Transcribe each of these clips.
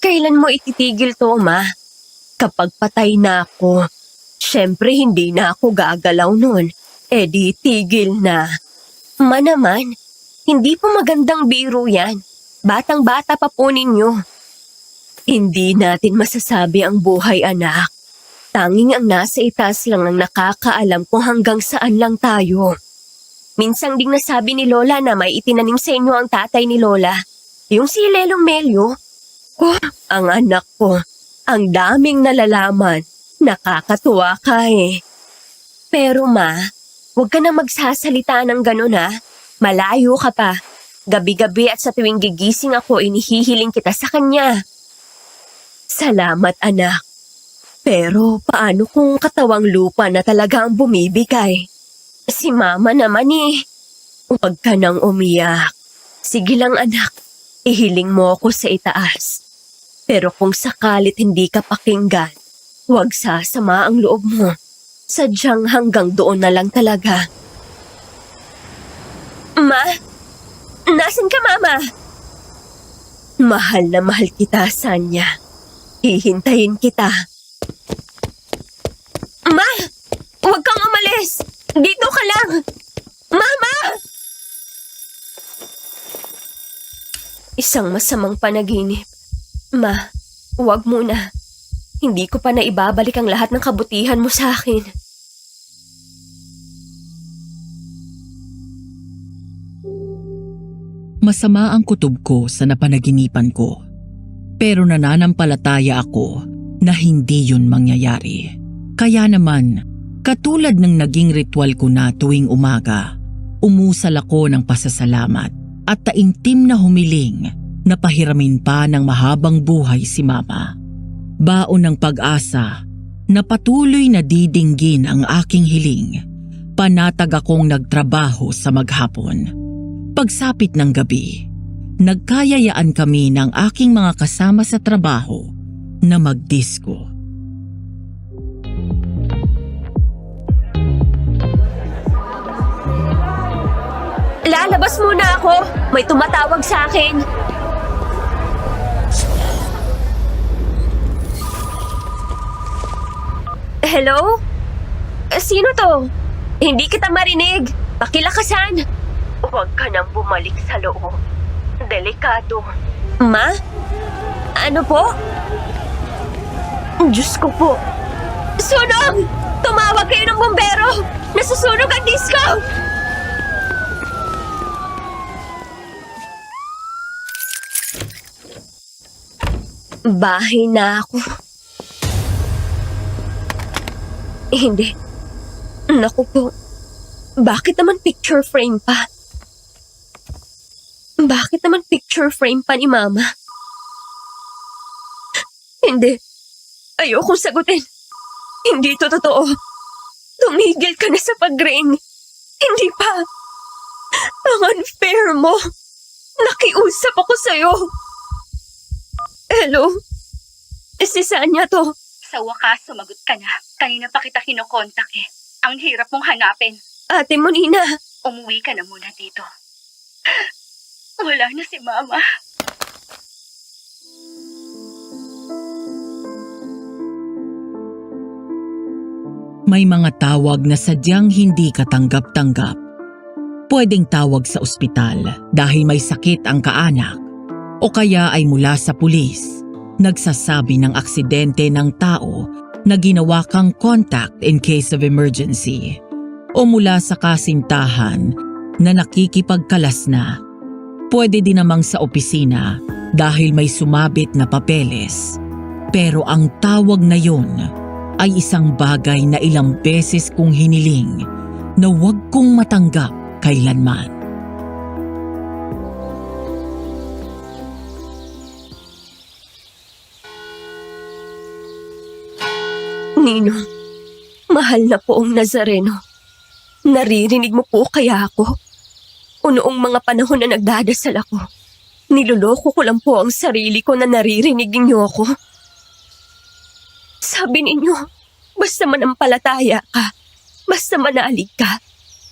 Kailan mo ititigil to, Ma? Kapag patay na ako, syempre hindi na ako gagalaw nun. Eh di tigil na. Ma naman, hindi po magandang biro yan. Batang-bata pa po ninyo. Hindi natin masasabi ang buhay, anak. Tanging ang nasa itaas lang ang nakakaalam kung hanggang saan lang tayo. Minsang ding nasabi ni Lola na may itinanim sa inyo ang tatay ni Lola. Yung si Lelong Melio. Oh, ang anak ko. Ang daming nalalaman. Nakakatuwa ka eh. Pero Ma, huwag ka na magsasalita ng ganun ha. Malayo ka pa. Gabi-gabi at sa tuwing gigising ako, inihihiling kita sa kanya. Salamat, anak. Pero paano kung katawang lupa na talaga ang bumibigay? Si Mama naman eh. Huwag ka nang umiyak. Sige lang, anak. Ihiling mo ako sa itaas. Pero kung sakalit hindi ka pakinggan, huwag sasama ang loob mo. Sadyang hanggang doon na lang talaga. Ma? Nasaan ka, Mama? Mahal na mahal kita, Sanya. Hihintayin kita. Ma! Huwag kang umalis! Dito ka lang! Mama! Isang masamang panaginip. Ma, huwag muna. Hindi ko pa naibabalik ang lahat ng kabutihan mo sa akin. Masama ang kutob ko sa napanaginipan ko. Pero nananampalataya ako na hindi yun mangyayari. Kaya naman, katulad ng naging ritual ko na tuwing umaga, umusal ako ng pasasalamat at taimtim na humiling na pahiramin pa ng mahabang buhay si Mama. Baon ng pag-asa na patuloy na didinggin ang aking hiling, panatag akong nagtrabaho sa maghapon. Pagsapit ng gabi, nagkayayaan kami ng aking mga kasama sa trabaho na magdisko. Lalabas muna ako. May tumatawag sa akin. Hello? Sino to? Hindi kita marinig. Pakilakasan. Huwag ka nang bumalik sa loob. Delikado. Ma? Ano po? Diyos ko po. Sunog! Tumawag kayo ng bumbero! Nasusunog ang disco! Bahay na ako. Hindi. Naku po. Bakit naman picture frame pa? Bakit naman picture frame pa ni Mama? Hindi. Ayokong sagutin. Hindi to totoo. Tumigil ka na sa pag-ring. Hindi pa. Ang unfair mo. Nakiusap ako sa'yo. Hello? Si Sanya to. Sa wakas, sumagot ka na. Kanina pa kita kinokontak eh. Ang hirap mong hanapin. Ate mo, Nina. Umuwi ka na muna dito. Wala na si Mama. May mga tawag na sadyang hindi katanggap-tanggap. Pwedeng tawag sa ospital dahil may sakit ang kaanak o kaya ay mula sa pulis, nagsasabi ng aksidente ng tao na ginawa kang contact in case of emergency o mula sa kasintahan na nakikipagkalas na. Pwede din namang sa opisina dahil may sumabit na papeles. Pero ang tawag na yun ay isang bagay na ilang beses kong hiniling na huwag kong matanggap kailanman. Nino, mahal na po ang Nazareno. Naririnig mo po kaya ako? O noong mga panahon na nagdadasal ako, niloloko ko lang po ang sarili ko na naririnig ninyo ako. Sabi ninyo, basta manampalataya ka, basta manalig ka,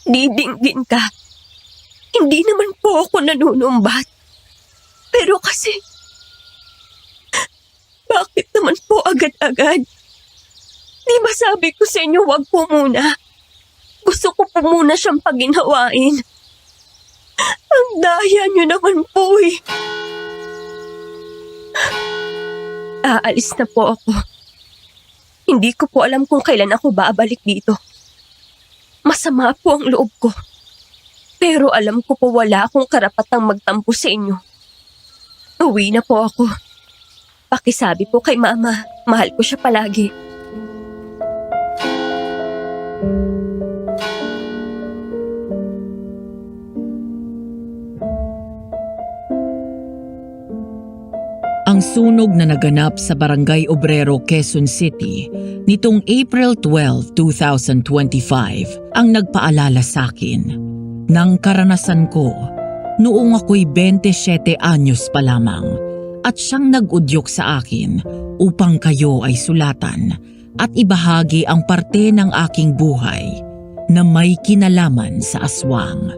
didinggin ka. Hindi naman po ako nanunumbat. Pero kasi, Bakit naman po agad-agad? Di ba sabi ko sa inyo wag po muna? Gusto ko po muna siyang paginhawain. Ang daya niyo naman po eh. Aalis na po ako. Hindi ko po alam kung kailan ako babalik dito. Masama po ang loob ko. Pero alam ko po wala akong karapatang magtampo sa inyo. Uwi na po ako. Pakisabi po kay Mama, mahal ko siya palagi. Ang sunog na naganap sa Barangay Obrero, Quezon City nitong April 12, 2025 ang nagpaalala sa akin ng karanasan ko noong ako'y 27 anyos pa lamang at siyang nag-udyok sa akin upang kayo ay sulatan at ibahagi ang parte ng aking buhay na may kinalaman sa aswang.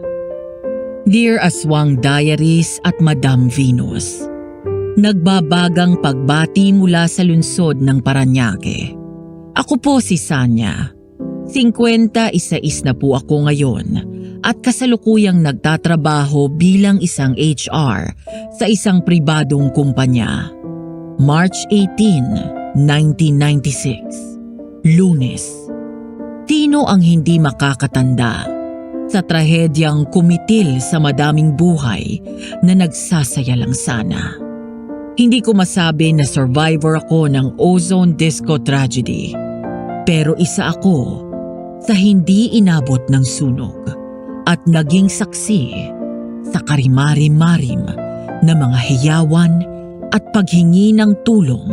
Dear Aswang Diaries at Madam Venus, nagbabagang pagbati mula sa lungsod ng Parañaque. Ako po si Sanya. 51 na po ako ngayon at kasalukuyang nagtatrabaho bilang isang HR sa isang pribadong kumpanya. March 18, 1996. Lunes. Sino ang hindi makakatanda sa trahedyang kumitil sa madaming buhay na nagsasaya lang sana? Hindi ko masabi na survivor ako ng ozone disco tragedy. Pero isa ako sa hindi inabot ng sunog at naging saksi sa karimarim-marim na mga hiyawan at paghingi ng tulong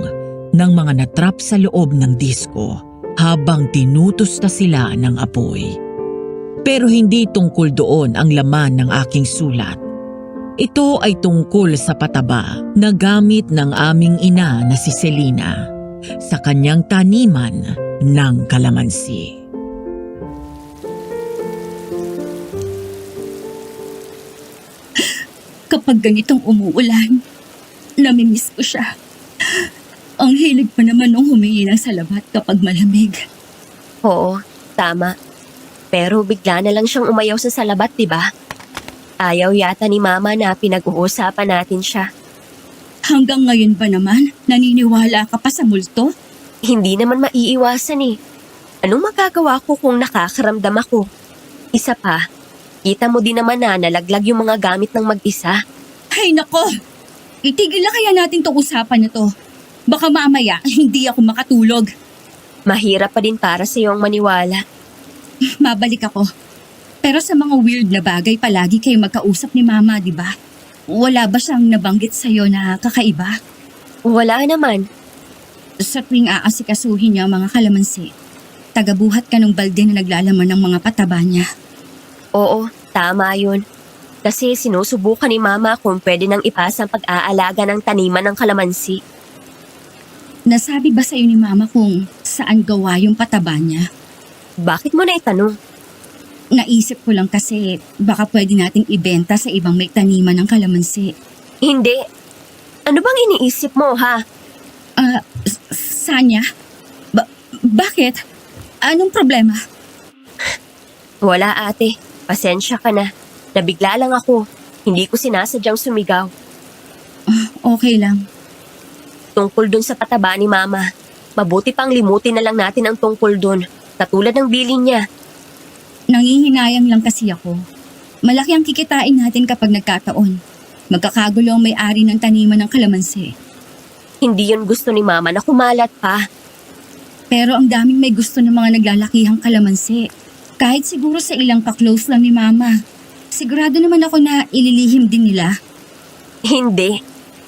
ng mga natrap sa loob ng disco habang tinutusta sila ng apoy. Pero hindi tungkol doon ang laman ng aking sulat. Ito ay tungkol sa pataba na gamit ng aming ina na si Selena sa kanyang taniman ng kalamansi. Kapag ganitong umuulan, namimiss ko siya. Ang hilig pa naman nung humingi ng salabat kapag malamig. Oo, tama. Pero bigla na lang siyang umayaw sa salabat, di ba? Ayaw yata ni Mama na pinag-uusapan natin siya. Hanggang ngayon ba naman, naniniwala ka pa sa multo? Hindi naman maiiwasan eh. Anong magagawa ko kung nakakaramdam ako? Isa pa, kita mo din naman na nalaglag yung mga gamit ng mag-isa. Ay nako! Itigil na kaya natin tong usapan na to. Baka mamaya hindi ako makatulog. Mahirap pa din para sa iyong maniwala. Mabalik ako. Pero sa mga weird na bagay palagi kayo magkausap ni Mama, di ba? Wala ba siyang nabanggit sa'yo na kakaiba? Wala naman. Sa tuwing aasikasuhin niya ang mga kalamansi, tagabuhat ka ng balde na naglalaman ng mga pataba niya. Oo, tama yun. Kasi sinusubukan ni Mama kung pwede nang ipasa ang pag-aalaga ng taniman ng kalamansi. Nasabi ba sa'yo ni Mama kung saan gawa yung pataba niya? Bakit mo na itanong? Naisip ko lang kasi baka pwede nating ibenta sa ibang may taniman ng kalamansi. Hindi. Ano bang iniisip mo, ha? Sanya? Bakit? Anong problema? Wala, ate. Pasensya ka na. Nabigla lang ako. Hindi ko sinasadyang sumigaw. Okay lang. Tungkol dun sa pataba ni Mama. Mabuti pang limutin na lang natin ang tungkol dun. Katulad ng bilin niya. Nangihinayang lang kasi ako. Malaki ang kikitain natin kapag nagkataon. Magkakagulo ang may-ari ng taniman ng kalamansi. Hindi yun gusto ni Mama na kumalat pa. Pero ang daming may gusto ng mga naglalakihang kalamansi. Kahit siguro sa ilang ka-close lang ni Mama. Sigurado naman ako na ililihim din nila. Hindi.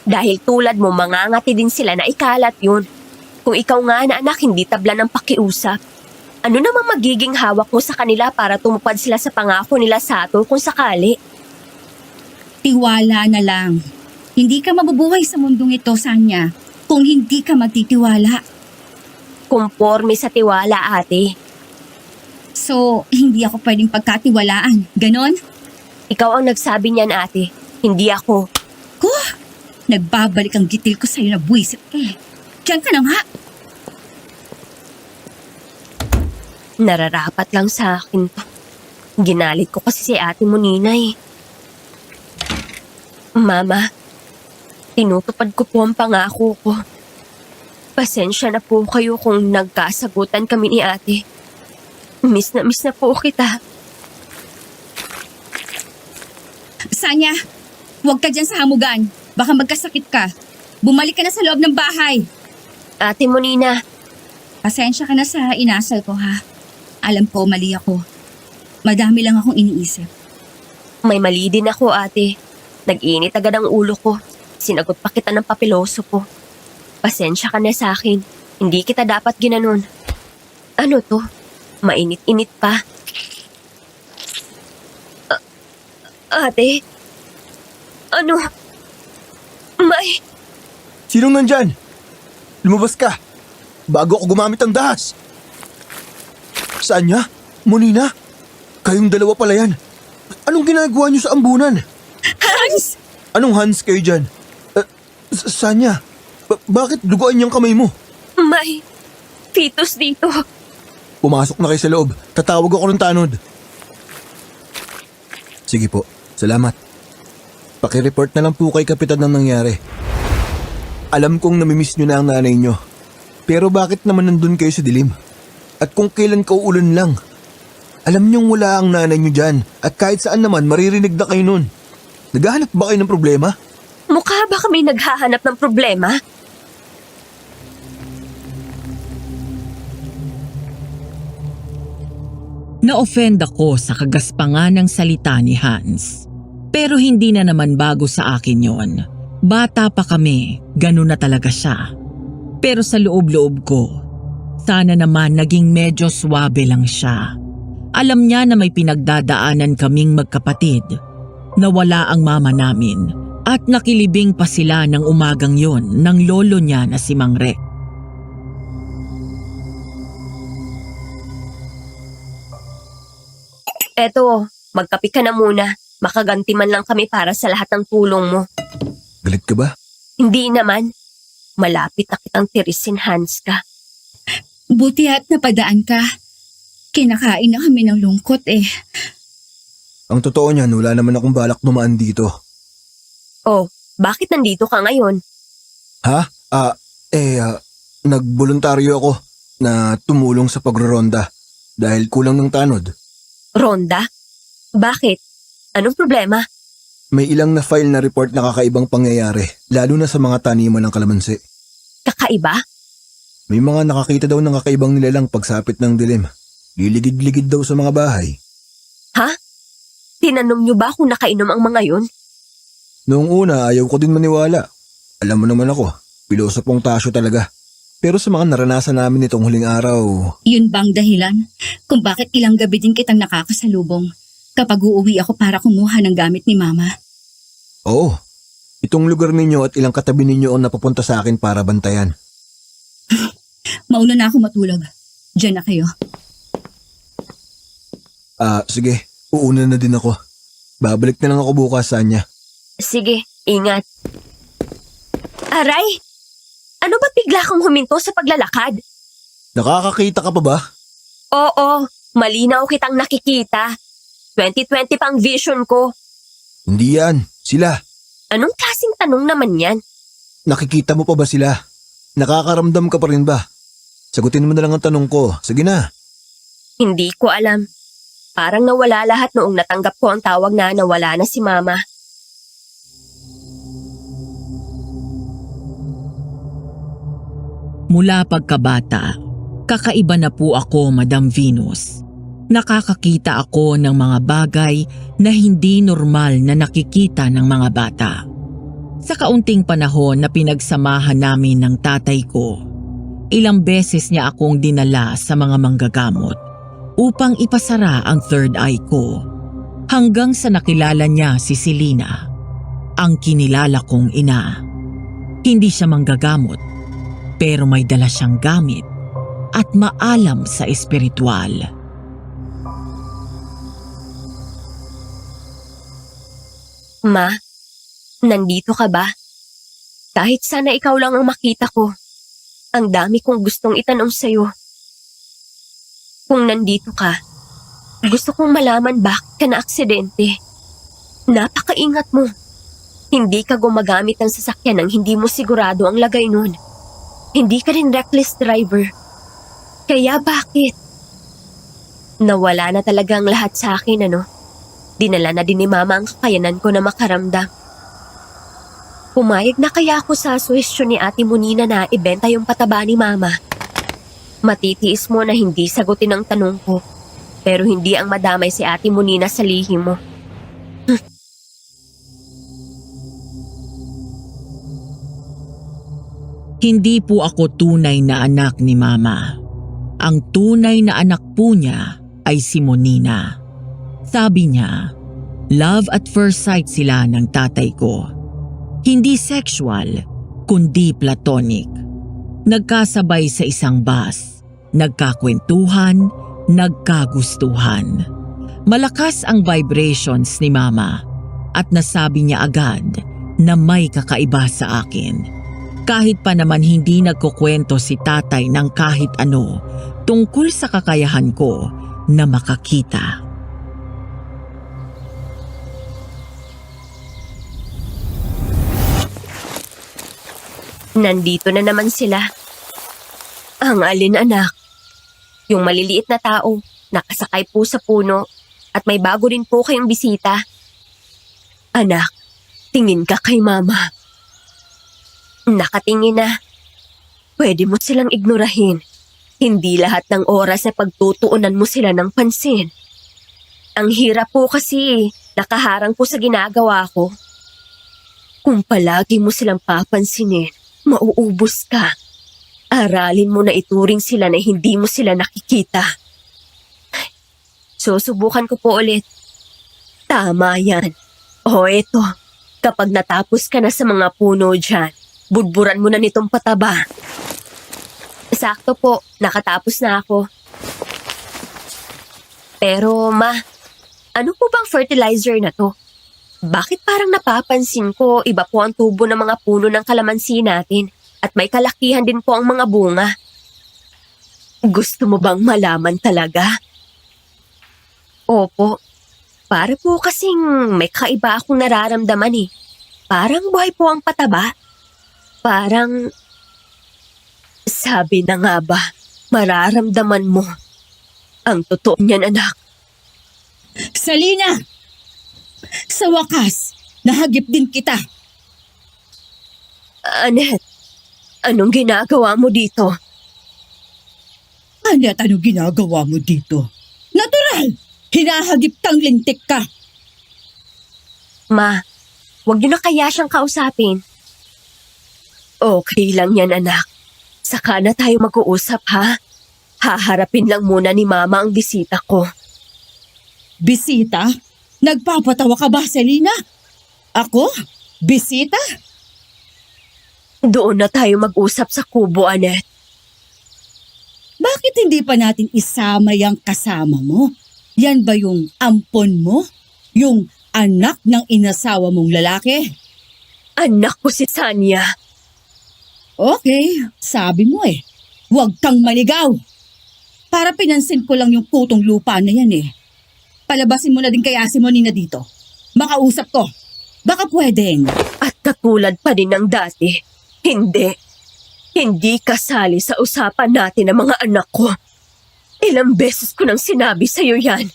Dahil tulad mo, mangangati din sila na ikalat yun. Kung ikaw nga na anak, hindi tabla ng pakiusap. Ano naman magiging hawak mo sa kanila para tumupad sila sa pangako nila sa ato kung sakali? Tiwala na lang. Hindi ka mabubuhay sa mundong ito, Sanya, kung hindi ka magtitiwala. Kumporme sa tiwala, ate. So, hindi ako pwedeng pagkatiwalaan. Ganon? Ikaw ang nagsabi niyan, ate. Hindi ako. Nagbabalik ang gitil ko sa'yo na buwisit ka eh. Diyan ka na nga. Nararapat lang sa akin to. Ginalit ko kasi si ate mo, Ninay. Mama, tinutupad ko po ang pangako ko. Pasensya na po kayo kung nagkasagutan kami ni ate. Miss na po kita. Sanya, huwag ka dyan sa hamugan. Baka magkasakit ka. Bumalik ka na sa loob ng bahay. Ate mo, Nina. Pasensya ka na sa inasal ko, ha? Alam ko, mali ako. Madami lang akong iniisip. May mali din ako, ate. Nag-init agad ang ulo ko. Sinagot pa kita ng papiloso ko. Pasensya ka na sa akin. Hindi kita dapat ginanon. Ano to? Mainit-init pa. Ate? Ano? May... Sinong nandyan? Lumabas ka. Bago ako gumamit ng dahas. Sanya? Monina? Kayong dalawa pala yan. Anong ginagawa niyo sa ambunan? Hans! Anong Hans kayo dyan? Sanya? Bakit duguan niyang kamay mo? May... fetus dito. Pumasok na kayo sa loob. Tatawag ako ng tanod. Sige po. Salamat. Pakireport na lang po kay Kapitan ng nangyari. Alam kong namimiss niyo na ang nanay niyo. Pero bakit naman nandun kayo sa dilim? At kung kailan kauulan lang? Alam niyong wala ang nanay niyo dyan. At kahit saan naman maririnig na kayo nun. Naghahanap ba kayo ng problema? Mukha ba kami naghahanap ng problema? Na-offend ako sa kagaspangan ng salita ni Hans. Pero hindi na naman bago sa akin yon. Bata pa kami, ganun na talaga siya. Pero sa loob-loob ko, sana naman naging medyo swabe lang siya. Alam niya na may pinagdadaanan kaming magkapatid, na wala ang mama namin, at nakilibing pa sila ng umagang yon ng lolo niya na si Mang Rek. Eto, magkape ka na muna. Makaganti man lang kami para sa lahat ng tulong mo. Galit ka ba? Hindi naman. Malapit na kitang tirisin, Hans ka. Buti at napadaan ka. Kinakain na kami ng lungkot eh. Ang totoo niyan, wala naman akong balak dumaan dito. Oh, bakit nandito ka ngayon? Ha? Nagboluntaryo ako na tumulong sa pagroronda dahil kulang ng tanod. Ronda? Bakit? Anong problema? May ilang na file na report na kakaibang pangyayari, lalo na sa mga taniman ng kalamansi. Kakaiba? May mga nakakita daw ng kakaibang nilalang pagsapit ng dilim. Liligid-ligid daw sa mga bahay. Ha? Tinanong niyo ba kung nakainom ang mga yun? Noong una, ayaw ko din maniwala. Alam mo naman ako, pilosopong tasyo talaga. Pero sa mga naranasan namin itong huling araw, Yun bang dahilan kung bakit ilang gabi din kitang nakakasalubong kapag uuwi ako para kumuha ng gamit ni Mama? oo, itong lugar ninyo at ilang katabi ninyo ang napapunta sa akin para bantayan. Mauna na ako matulog. Diyan na kayo. Sige, uuna na din ako. Babalik na lang ako bukas, Sanya. Sige, ingat. Aray! Ano ba't bigla kang huminto sa paglalakad? Nakakakita ka pa ba? Oo, malinaw kitang nakikita. 20/20 pang vision ko. Hindi yan, sila. Anong klaseng tanong naman yan? Nakikita mo pa ba sila? Nakakaramdam ka pa rin ba? Sagutin mo na lang ang tanong ko. Sige na. Hindi ko alam. Parang nawala lahat noong natanggap ko ang tawag na nawala na si Mama. Mula pagkabata, kakaiba na po ako, Madam Venus. Nakakakita ako ng mga bagay na hindi normal na nakikita ng mga bata. Sa kaunting panahon na pinagsamahan namin ng tatay ko, ilang beses niya akong dinala sa mga manggagamot upang ipasara ang third eye ko. Hanggang sa nakilala niya si Selena, ang kinilala kong ina. Hindi siya manggagamot, pero may dala siyang gamit at maalam sa espiritual. Ma, nandito ka ba? Kahit sana ikaw lang ang makita ko. Ang dami kong gustong itanong sa'yo. Kung nandito ka, gusto kong malaman bakit ka na-aksidente. Napakaingat mo. Hindi ka gumagamit ng sasakyan nang hindi mo sigurado ang lagay nun. Hindi ka rin reckless driver. Kaya bakit? Nawala na talaga ang lahat sa akin, ano? Dinala na din ni Mama ang kakayanan ko na makaramdam. Pumayag na kaya ako sa suwestyon ni Ate Monina na ibenta yung pataba ni Mama. Matitiis mo na hindi sagutin ang tanong ko, pero hindi ang madamay si Ate Monina sa lihim mo. Hindi po ako tunay na anak ni Mama. Ang tunay na anak po niya ay si Monina. Sabi niya, love at first sight sila ng tatay ko. Hindi sexual, kundi platonic. Nagkasabay sa isang bus, nagkakwentuhan, nagkagustuhan. Malakas ang vibrations ni Mama at nasabi niya agad na may kakaiba sa akin. Kahit pa naman hindi nagkukwento si tatay ng kahit ano tungkol sa kakayahan ko na makakita. Nandito na naman sila. Ang alin, anak? Yung maliliit na tao, nakasakay po sa puno at may bago rin po kayong bisita. Anak, tingin ka kay Mama. Nakatingin na. Pwede mo silang ignorahin. Hindi lahat ng oras na pagtutuunan mo sila ng pansin. Ang hirap po kasi, nakaharang po sa ginagawa ko. Kung palagi mo silang papansinin, mauubos ka. Aralin mo na ituring sila na hindi mo sila nakikita. Susubukan ko po ulit. Tama yan. O eto, kapag natapos ka na sa mga puno dyan, budburan mo na nitong pataba. Sakto po, nakatapos na ako. Pero ma, ano po bang fertilizer na to? Bakit parang napapansin ko iba po ang tubo ng mga puno ng kalamansi natin at may kalakihan din po ang mga bunga? Gusto mo bang malaman talaga? Opo, para po kasing may kaiba akong nararamdaman eh. Parang buhay po ang pataba. Parang, sabi na nga ba, mararamdaman mo. Ang totoo niyan, anak. Salina! Sa wakas, nahagip din kita. Annette, anong ginagawa mo dito? Anong ginagawa mo dito? Natural! Hinahagip kang lintik ka. Ma, wag niyo na kaya siyang kausapin. Okay lang yan, anak. Saka na tayo mag-uusap, ha? Haharapin lang muna ni Mama ang bisita ko. Bisita? Nagpapatawa ka ba, Selena? Ako? Bisita? Doon na tayo mag-usap sa kubo, Annette. Bakit hindi pa natin isama yung kasama mo? Yan ba yung ampon mo? Yung anak ng inasawa mong lalaki? Anak ko si Sanya. Okay, sabi mo eh. Huwag kang maligaw. Para pinansin ko lang yung putong lupa na yan eh. Palabasin mo na din kaya si Monina dito. Makausap ko. Baka pwedeng. At katulad pa din ng dati. Hindi. Hindi kasali sa usapan natin ang mga anak ko. Ilang beses ko nang sinabi sa'yo yan.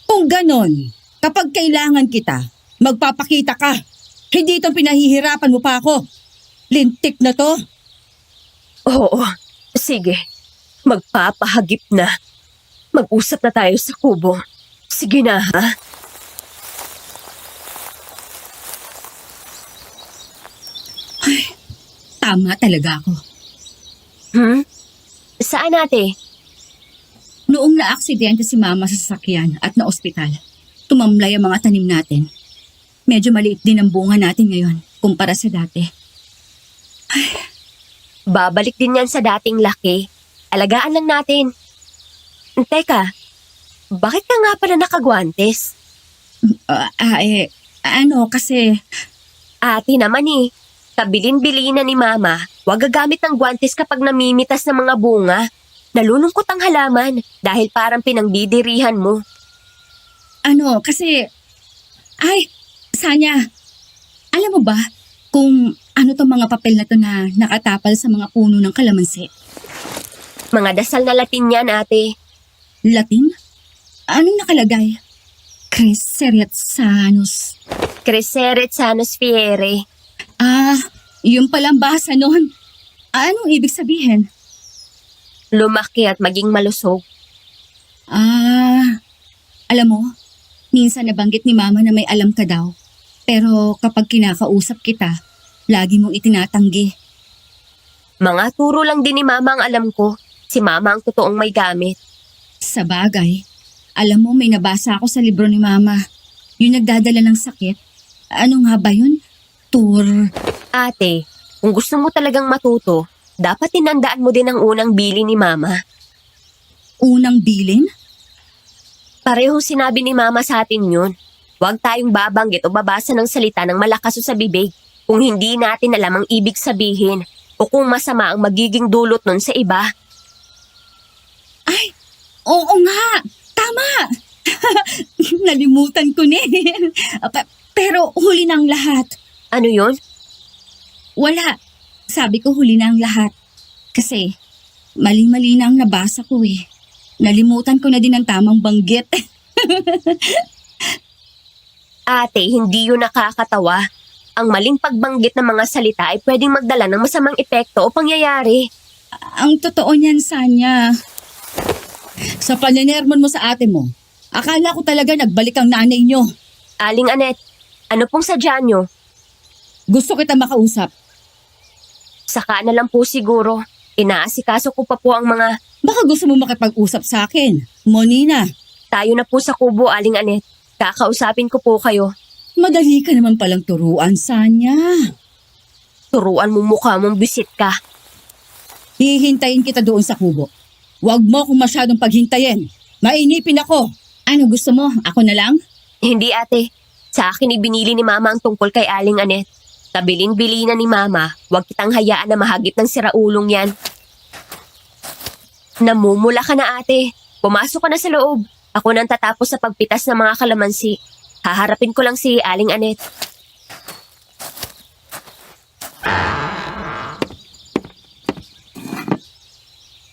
Kung ganon, kapag kailangan kita, magpapakita ka. Hindi itong pinahihirapan mo pa ako. Lintik na to. Oo, sige. Magpapahagip na. Mag-usap na tayo sa kubo. Sige na, ha? Tama talaga ako. Saan ate? Noong naaksidente si Mama sa sasakyan at na-ospital, tumamlay ang mga tanim natin. Medyo maliit din ang bunga natin ngayon kumpara sa dati. Babalik din yan sa dating laki. Alagaan lang natin. Teka, bakit ka nga pala nakagwantes? Kasi Ate naman eh. Kabilin-bilinan ni Mama, huwag gagamit ng guwantes kapag namimitas ng mga bunga. Nalulungkot ang halaman dahil parang pinangdidirihan mo. Kasi... Ay, Sanya, alam mo ba kung ano tong mga papel na to na nakatapal sa mga puno ng kalamansi? Mga dasal na Latin yan, ate. Latin? Anong nakalagay? Cresceret sanus. Cresceret sanus fiere. Yun palang basa nun. Anong ibig sabihin? Lumaki at maging malusog. Alam mo, minsan nabanggit ni Mama na may alam ka daw. Pero kapag kinakausap kita, lagi mong itinatanggi. Mga turo lang din ni Mama ang alam ko. Si Mama ang totoong may gamit. Sa bagay, alam mo may nabasa ako sa libro ni Mama. Yung nagdadala ng sakit. Ano nga ba yun? Tour. Ate, kung gusto mo talagang matuto, dapat tinandaan mo din ang unang bili ni Mama. Unang bilin? Parehong sinabi ni Mama sa atin yun. Huwag tayong babanggit o babasa ng salita ng malakas o sa bibig kung hindi natin alam ang ibig sabihin o kung masama ang magiging dulot nun sa iba. Ay, oo nga. Tama. Nalimutan ko na eh. Pero huli na ang lahat. Ano yun? Wala. Sabi ko huli na ang lahat. Kasi maling-mali na ang nabasa ko eh. Nalimutan ko na din ang tamang banggit. Ate, hindi yun nakakatawa. Ang maling pagbanggit ng mga salita ay pwedeng magdala ng masamang epekto o pangyayari. Ang totoo niyan, Sanya. Sa paninermon mo sa ate mo, akala ko talaga nagbalik ang nanay niyo. Aling Anet, ano pong sadya nyo? Gusto kita makausap. Saka na lang po siguro. Inaasikaso ko pa po ang mga... Baka gusto mo makipag-usap sa akin. Monina, Tayo na po sa kubo, Aling Anet. Kakausapin ko po kayo. madali ka naman palang turuan, Sanya. Turuan mo mukha mong bisit ka. Hihintayin kita doon sa kubo. Huwag mo akong masyadong paghintayin. Mainipin ako. Ano gusto mo? Ako na lang? Hindi ate. Sa akin ibinili ni Mama ang tungkol kay Aling Anet. Kabilin-bilinan ni Mama, huwag kitang hayaan na mahagip ng siraulong yan. Namumula ka na ate. Pumasok ka na sa loob. Ako nang tatapos sa pagpitas ng mga kalamansi. Haharapin ko lang si Aling Anet.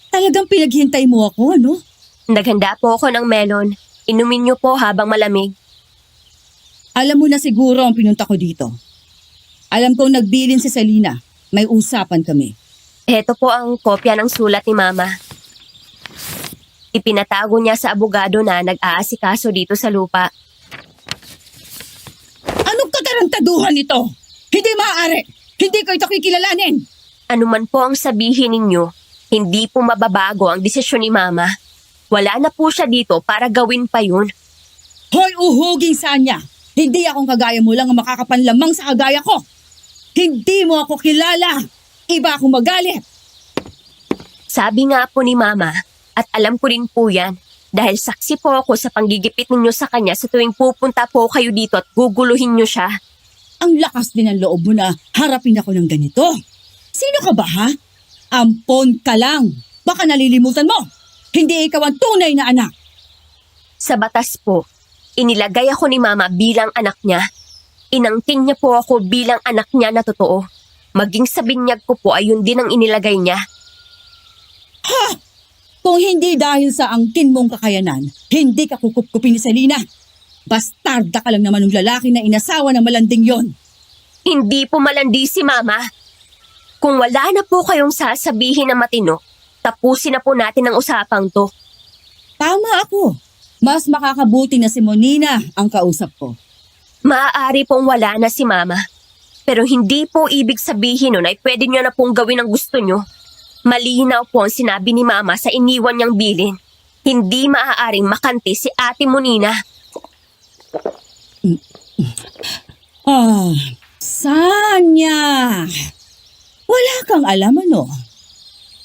Talagang pinaghintay mo ako, ano? Naghanda po ako ng melon. Inumin niyo po habang malamig. Alam mo na siguro ang pinunta ko dito. Alam kong nagbilin si Selena. May usapan kami. Heto po ang kopya ng sulat ni Mama. Ipinatago niya sa abogado na nag-aasikaso dito sa lupa. Anong katarantaduhan ito? Hindi maaari. Hindi ko ito kikilalanin. Ano man po ang sabihin ninyo, hindi po mababago ang desisyon ni Mama. Wala na po siya dito para gawin pa yun. Hoy, uhuging Sanya. Hindi akong kagaya mo lang ang makakapanlamang sa kagaya ko. Hindi mo ako kilala. Iba akong magalit. Sabi nga po ni Mama, at alam ko rin po yan, dahil saksi po ako sa panggigipit ninyo sa kanya sa tuwing pupunta po kayo dito at guguluhin niyo siya. Ang lakas din ng loob mo na harapin ako ng ganito. Sino ka ba, ha? Ampon ka lang. Baka nalilimutan mo. Hindi ikaw ang tunay na anak. Sa batas po, inilagay ako ni Mama bilang anak niya. Inangkin niya po ako bilang anak niya na totoo. Maging sa binyag ko po ayun din ang inilagay niya. Ha! Kung hindi dahil sa angkin mong kakayanan, hindi ka kukupkupin ni Selena. Bastarda ka lang naman ng lalaki na inasawa ng malanding yon. Hindi po malandi si Mama. Kung wala na po kayong sasabihin na matino, tapusin na po natin ang usapang to. Tama ako. Mas makakabuti na si Monina ang kausap ko. Maaari pong wala na si Mama. Pero hindi po ibig sabihin nun ay pwede niyo na pong gawin ang gusto niyo. Malinaw po ang sinabi ni Mama sa iniwan niyang bilin. Hindi maaaring makanti si Ate Monina. Sanya! Wala kang alam ano?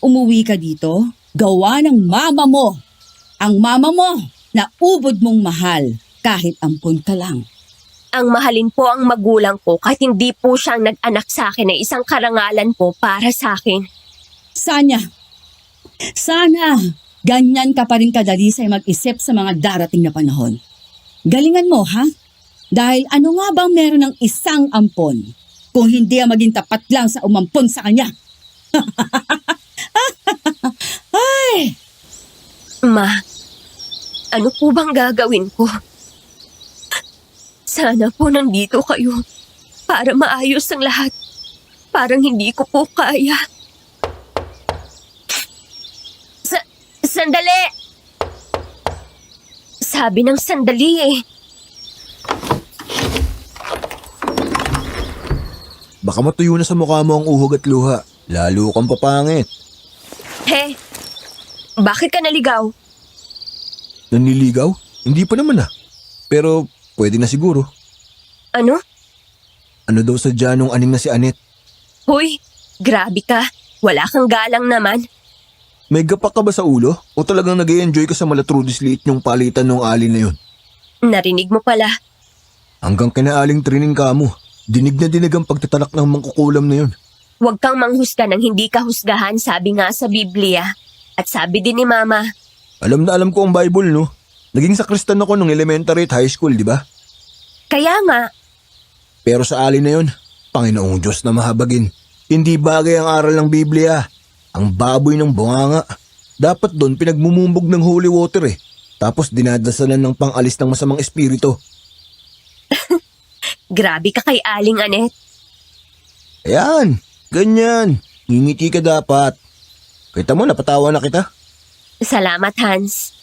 Umuwi ka dito, gawa ng mama mo. Ang mama mo na ubod mong mahal kahit ampon ka lang. Ang mahalin po ang magulang ko kahit hindi po siyang nag-anak sa akin ay isang karangalan po para sa akin. Sana, ganyan ka pa rin kadalisay mag-isip sa mga darating na panahon. Galingan mo, ha? Dahil ano nga bang meron ng isang ampon kung hindi ang maging tapat lang sa umampon sa kanya? Ay! Ma, ano po bang gagawin ko? Sana po nandito kayo para maayos ang lahat. Parang hindi ko po kaya. Sandali! Sabi ng sandali eh. Baka matuyo na sa mukha mo ang uhog at luha. Lalo kang papangit. He, bakit ka naligaw? Nanliligaw? Hindi pa naman ah. Pero pwede na siguro. Ano? Ano daw sadya nung aning na si Anet? Hoy, grabe ka. Wala kang galang naman. May gapak ka ba sa ulo? O talagang nag-i-enjoy ka sa malatrudis liit yung palitan ng alin na yun? Narinig mo pala. Hanggang kinaaling trining ka mo. Dinig na dinig ang pagtatalak ng mangkukulam na yun. Huwag kang manghusga ng hindi ka husgahan, sabi nga sa Biblia. At sabi din ni Mama. Alam na alam ko ang Bible, no? Naging sakristan ako nung elementary at high school, di ba? Kaya nga, Pero sa alin na yun, Panginoong Diyos na mahabagin. Hindi bagay ang aral ng Biblia. Ang baboy ng bunganga. Dapat doon pinagmumumbog ng holy water eh. Tapos dinadasalan ng pang-alis ng masamang espiritu. grabe ka kay Aling Anet. Ayan, ganyan. Ngingiti ka dapat. Kita mo, napatawa na kita. Salamat, Hans.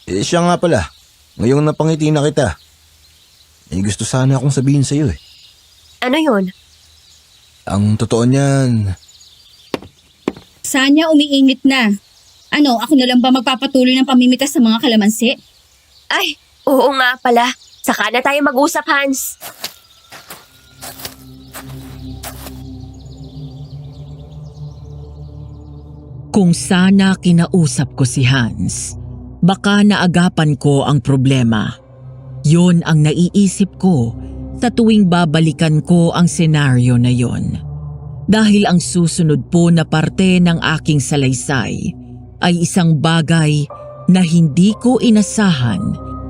Siya nga pala. Ngayong napangiti na kita. May gusto sana akong sabihin sa'yo eh. Ano yun? Ang totoo niyan, Sana umiinit na. Ano, ako na lang ba magpapatuloy ng pamimitas sa mga kalamansi? Ay, oo nga pala. Saka na tayo mag-usap, Hans. Kung sana kinausap ko si Hans, baka naagapan ko ang problema. Yon ang naiisip ko sa tuwing babalikan ko ang senaryo na yon. Dahil ang susunod po na parte ng aking salaysay ay isang bagay na hindi ko inasahan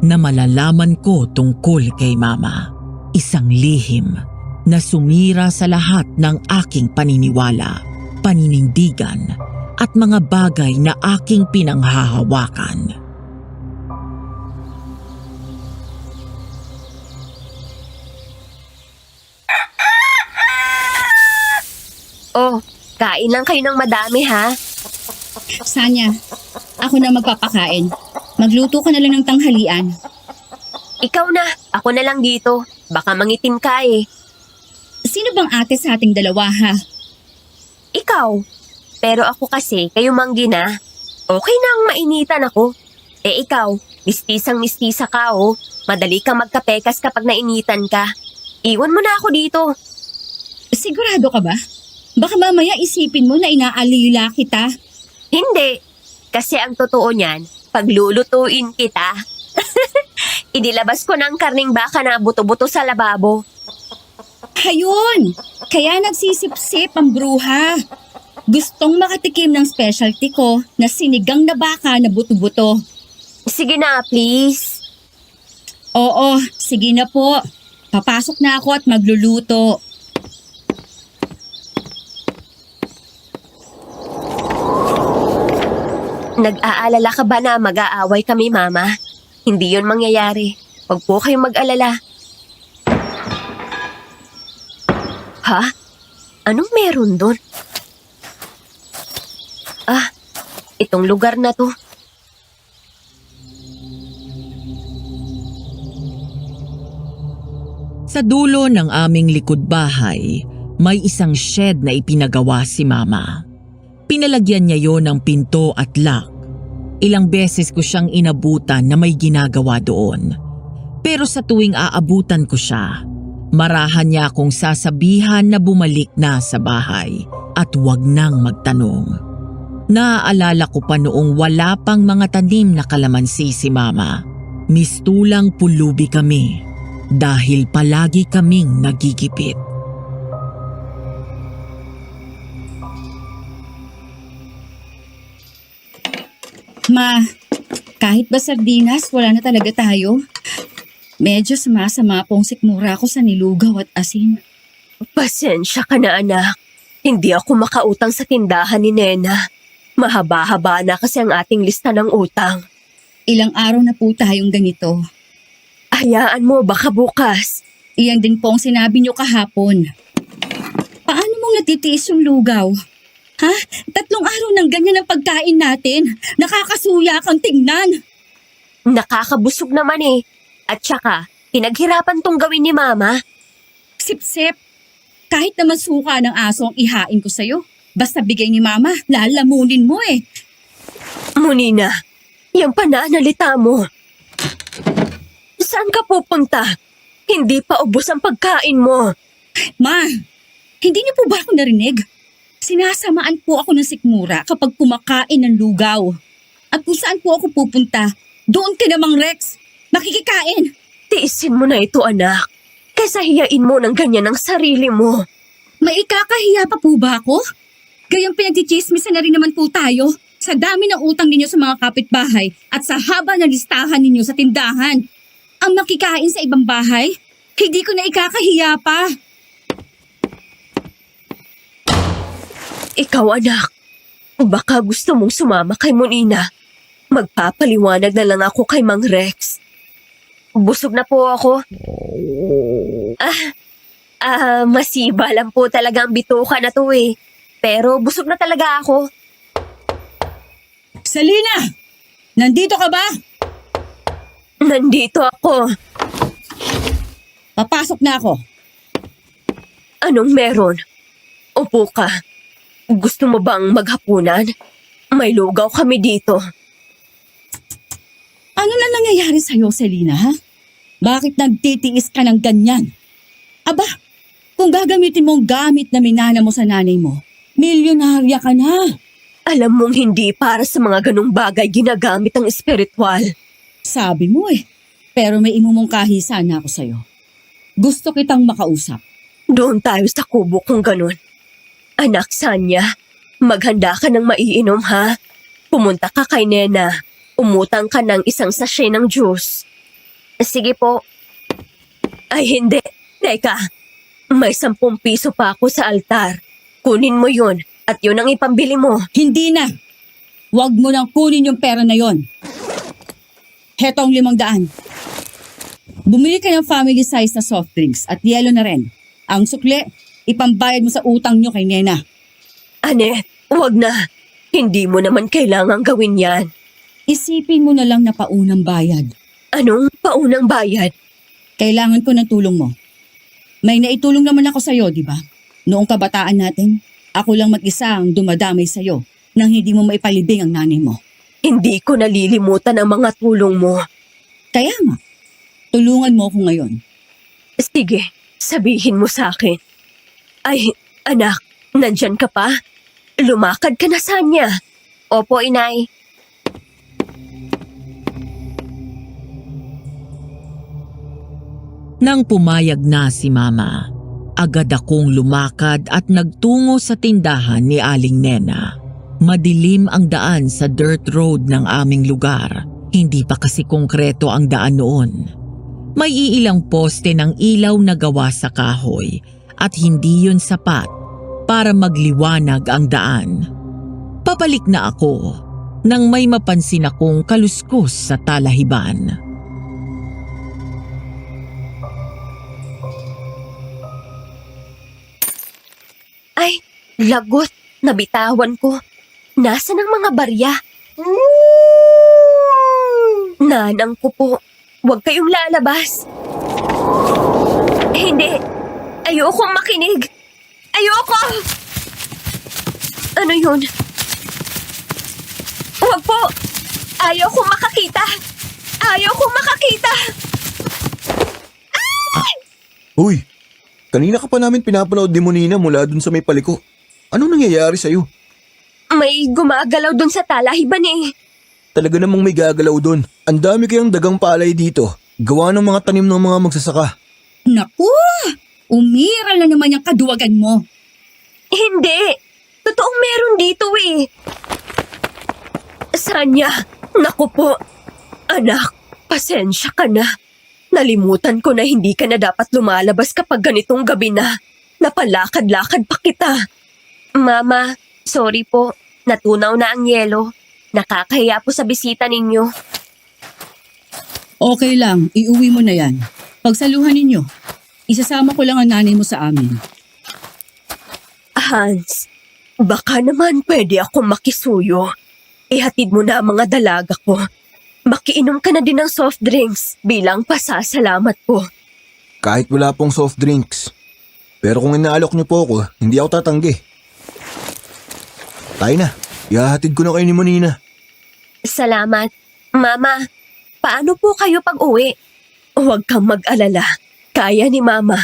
na malalaman ko tungkol kay Mama. Isang lihim na sumira sa lahat ng aking paniniwala, paninindigan at mga bagay na aking pinanghahawakan. Oh, kain lang kayo ng madami, ha? Sanya, ako na magpapakain. Magluto ka na lang ng tanghalian. Ikaw na, ako na lang dito. Baka mangitim ka eh. Sino bang ate sa ating dalawa, ha? Ikaw. Pero ako kasi, kayo manggi na. Okay na ang mainitan ako. Eh ikaw, mistisang-mistisa ka oh. Madali kang magkapekas kapag nainitan ka. Iwan mo na ako dito. Sigurado ka ba? Baka mamaya isipin mo na inaalila kita. Hindi. Kasi ang totoo niyan, paglulutuin kita. Inilabas ko ng karning baka na buto-buto sa lababo. Ayun! Kaya nagsisip-sip ang bruha. Gustong makatikim ng specialty ko na sinigang na baka na buto-buto. Sige na, please. Oo, sige na po. Papasok na ako at magluluto. Nag-aalala ka ba na mag-aaway kami, Mama? Hindi yun mangyayari. Huwag po kayong mag-alala. Ha? Anong meron doon? Ah, itong lugar na to. Sa dulo ng aming likod bahay, may isang shed na ipinagawa si Mama. Pinalagyan niya yon ng pinto at lock. Ilang beses ko siyang inabutan na may ginagawa doon. Pero sa tuwing aabutan ko siya, marahan niya akong sasabihan na bumalik na sa bahay at wag nang magtanong. Naaalala ko pa noong wala pang mga tanim na kalamansi si Mama. Mistulang pulubi kami. dahil palagi kaming nagigipit. Ma, kahit ba sardinas, wala na talaga tayo. Medyo sumasama pong sikmura ko sa nilugaw at asin. Pasensya ka na anak. Hindi ako makautang sa tindahan ni Nena. Mahaba-haba na kasi ang ating lista ng utang. Ilang araw na po tayong ganito. Hayaan mo, baka bukas. Iyan din po ang sinabi niyo kahapon. Paano mong natitiis yung lugaw? Ha? 3 araw ng ganyan ang pagkain natin. Nakakasuya kang tingnan. Nakakabusog naman eh. At saka, pinaghirapan tong gawin ni Mama. Sip-sip. Kahit naman suka ng aso ang ihain ko sa'yo. Basta bigay ni Mama, lalamunin mo eh. Munina, yung pananalita mo. Saan ka pupunta? Hindi pa ubos ang pagkain mo. Ma, hindi niyo po ba ako narinig? Sinasamaan po ako ng sikmura kapag kumakain ng lugaw. At kung saan po ako pupunta, doon ka namang Rex. Makikikain. Tiisin mo na ito anak. Kaysa hiyain mo ng ganyan ang sarili mo. May ikakahiya pa po ba ako? Gayang pinagchichismisan na rin naman po tayo sa dami ng utang ninyo sa mga kapitbahay at sa haba ng listahan ninyo sa tindahan. Ang makikain sa ibang bahay, hindi ko na ikakahiya pa. Ikaw anak, baka gusto mong sumama kay Munina. Magpapaliwanag na lang ako kay Mang Rex. Busog na po ako. Masiba lang po talaga ang bituka na to eh. Pero busog na talaga ako. Selena! Nandito ka ba? Nandito ako. Papasok na ako. Anong meron? Upo ka. Gusto mo bang maghapunan? May lugaw kami dito. Ano na nangyayari sa'yo, Selena, ha? Bakit nagtitiis ka ng ganyan? Aba, kung gagamitin mo ang gamit na minana mo sa nanay mo, milyonarya ka na. Alam mong hindi para sa mga ganong bagay ginagamit ang espiritual. Sabi mo eh, pero may imumungkahi sana ako sa'yo. Gusto kitang makausap. Doon tayo sa kubo kung ganun. Anak Sanya, maghanda ka ng maiinom ha. Pumunta ka kay Nena. Umutang ka ng 1 sachet ng juice. Sige po. Ay hindi. Teka, may 10 piso pa ako sa altar. Kunin mo yun at yun ang ipambili mo. Hindi na. Huwag mo nang kunin yung pera na yon. Heto ang 500. Bumili ka ng family size na soft drinks at yelo na rin. Ang sukli, ipambayad mo sa utang nyo kay Nena. Ane, wag na. Hindi mo naman kailangang gawin yan. Isipin mo na lang na paunang bayad. Anong paunang bayad? Kailangan ko ng tulong mo. May naitulong naman ako sa'yo, di ba? Noong kabataan natin, ako lang mag-isa ang dumadamay sa'yo nang hindi mo maipalibing ang nanay mo. Hindi ko nalilimutan ang mga tulong mo. Kaya nga, tulungan mo ako ngayon. Sige, sabihin mo sa akin. Ay, anak, nandyan ka pa? Lumakad ka na, Sanya. Opo, inay. Nang pumayag na si Mama, agad akong lumakad at nagtungo sa tindahan ni Aling Nena. Madilim ang daan sa dirt road ng aming lugar. Hindi pa kasi konkreto ang daan noon. May iilang poste ng ilaw na gawa sa kahoy at hindi yun sapat para magliwanag ang daan. Pabalik na ako nang may mapansin akong kaluskos sa talahiban. Ay, lagot. Nabitawan ko. Nasaan ang mga barya? Nanang ko po. Huwag kayong lalabas. Hindi. Ayokong makinig. Ayoko! Ano yun? Huwag po. Ayokong makakita. Ayokong makakita. Uy, kanina ka pa namin pinapanood ni Munina mula dun sa may paliko. Anong nangyayari sa'yo? May gumagalaw dun sa talahiban eh. Talaga namang may gagalaw dun. Ang dami kayang dagang palay dito. Gawa ng mga tanim ng mga magsasaka. Naku! Umiral na naman yung kaduwagan mo. Hindi! Totoong meron dito eh. Sanya, naku po. Anak, pasensya ka na. Nalimutan ko na hindi ka na dapat lumalabas kapag ganitong gabi na. Napalakad-lakad pa kita. Mama, sorry po. Natunaw na ang yelo. Nakakahiya po sa bisita ninyo. Okay lang, iuwi mo na yan. Pagsaluhan ninyo, isasama ko lang ang nanay mo sa amin. Hans, baka naman pwede akong makisuyo. Ihatid mo na ang mga dalaga ko. Makiinom ka na din ng soft drinks bilang pasasalamat po. Kahit wala pong soft drinks. Pero kung inaalok niyo po ako, hindi ako tatanggi. Tayo na. Ihahatid ko na kayo ni Monina. Salamat. Mama, paano po kayo pag-uwi? Huwag kang mag-alala. Kaya ni Mama.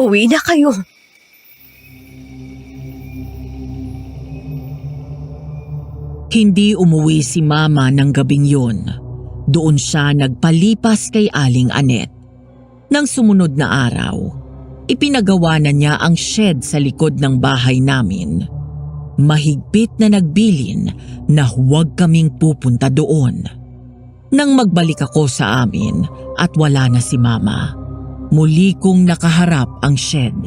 Uwi na kayo. Hindi umuwi si Mama ng gabing yun. Doon siya nagpalipas kay Aling Anet. Nang sumunod na araw, ipinagawa na niya ang shed sa likod ng bahay namin. Mahigpit na nagbilin na huwag kaming pupunta doon. Nang magbalik ako sa amin at wala na si Mama, muli kong nakaharap ang shed.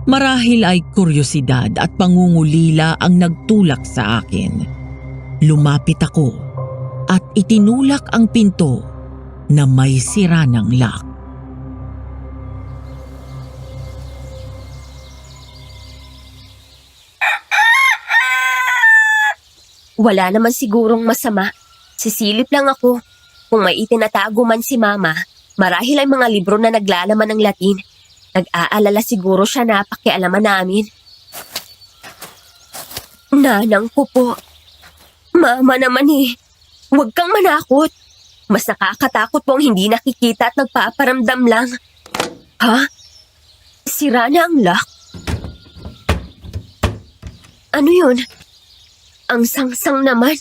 Marahil ay kuryosidad at pangungulila ang nagtulak sa akin. Lumapit ako at itinulak ang pinto na may sira ng lock. Wala naman sigurong masama. Sisilip lang ako. Kung may itinatago man si Mama, marahil ay mga libro na naglalaman ng Latin. Nag-aalala siguro siya na pakialaman namin. Nanang ko po. Mama naman eh. Huwag kang manakot. Mas nakakatakot po ang hindi nakikita at nagpaparamdam lang. Ha? Sira na ang lock? Ano yun? Ang sangsang naman.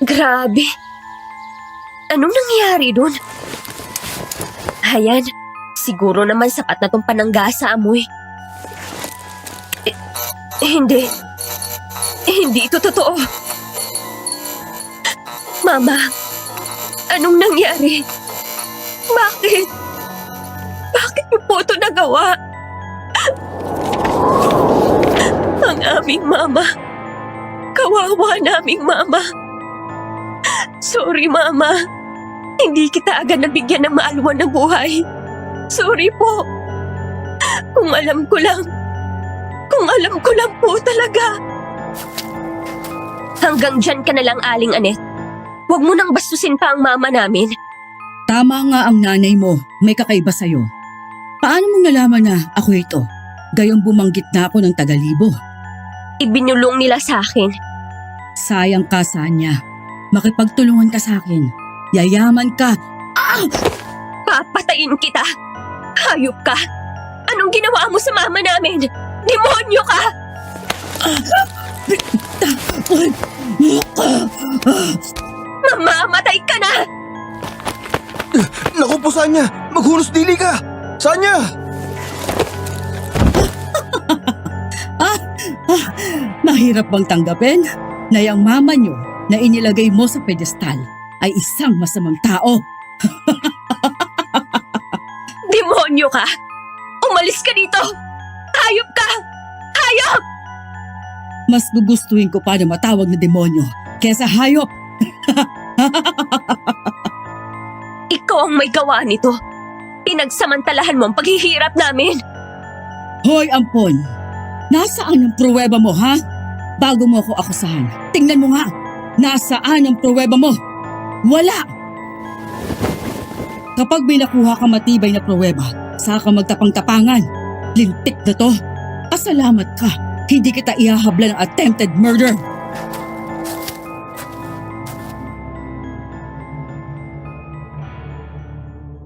Grabe. Anong nangyari dun? Ayan, siguro naman sapat na tong panangga sa amoy. Hindi. Hindi ito totoo. Mama, anong nangyari? Bakit? Bakit niyo po ito nagawa? Ang aming mama. Kawawa naming mama. Sorry, Mama. Hindi kita agad nabigyan ng maalwan ng buhay. Sorry po. Kung alam ko lang po talaga. Hanggang dyan ka na lang, Aling Anet. Huwag mo nang bastusin pa ang mama namin. Tama nga ang nanay mo, may kakaiba sa'yo. Paano mong nalaman na ako ito? Gayong bumanggit na ako ng tagalibo. Ibinulong nila sa akin. Sayang ka, Sanya. Makipagtulungan ka sa akin. Yayaman ka. Papatayin kita. Hayop ka. Anong ginawa mo sa mama namin? Demonyo ka! Mamamatay ka na! Naku po, Sanya! Maghunos dili ka! Sanya! Mahirap bang tanggapin na yung mama nyo na inilagay mo sa pedestal ay isang masamang tao? Demonyo ka! Umalis ka dito! Hayop ka! Hayop! Mas gugustuhin ko pa na matawag na demonyo kesa hayop. Ikaw ang may gawa nito. Pinagsamantalahan mo ang paghihirap namin. Hoy, ampon! Nasaan ang pruweba mo, ha? Bago mo ako akusahan, tingnan mo nga. Nasaan ang pruweba mo? Wala! Kapag may nakuha ka matibay na pruweba, saka magtapang-tapangan. Lintik na to. Pasalamat ka. Hindi kita ihahabla ng attempted murder.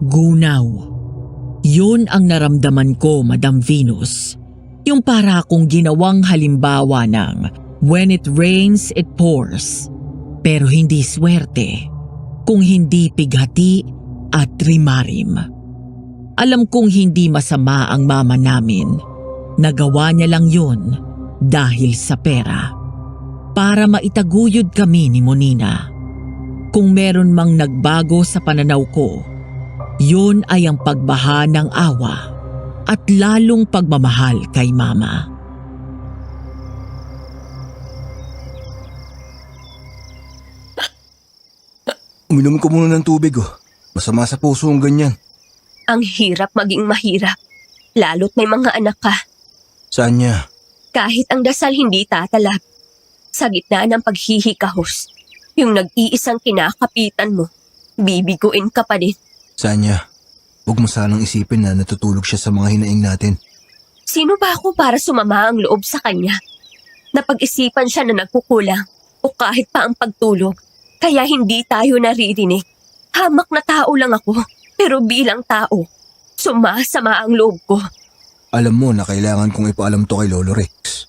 Gunaw. Yun ang naramdaman ko, Madam Venus. Yung para akong ginawang halimbawa ng when it rains, it pours. Pero hindi swerte, kung hindi pighati at rimarim. Alam kong hindi masama ang mama namin. Nagawa niya lang yun dahil sa pera. Para maitaguyod kami ni Monina. Kung meron mang nagbago sa pananaw ko, yun ay ang pagbaha ng awa at lalong pagmamahal kay mama. Uminom ko muna ng tubig oh. Masama sa puso ang ganyan. Ang hirap maging mahirap. Lalo't may mga anak ka. Saan niya? Kahit ang dasal hindi tatalab. Sa gitna ng paghihikahos, yung nag-iisang kinakapitan mo, bibiguin ka pa din. Saan niya? Huwag mo sanang isipin na natutulog siya sa mga hinaing natin. Sino ba ako para sumama ang loob sa kanya? Napag-isipan siya na nagkukulang o kahit pa ang pagtulog, kaya hindi tayo naririnig. Hamak na tao lang ako, pero bilang tao, sumasama ang loob ko. Alam mo na kailangan kong ipaalam to kay Lolo Rex.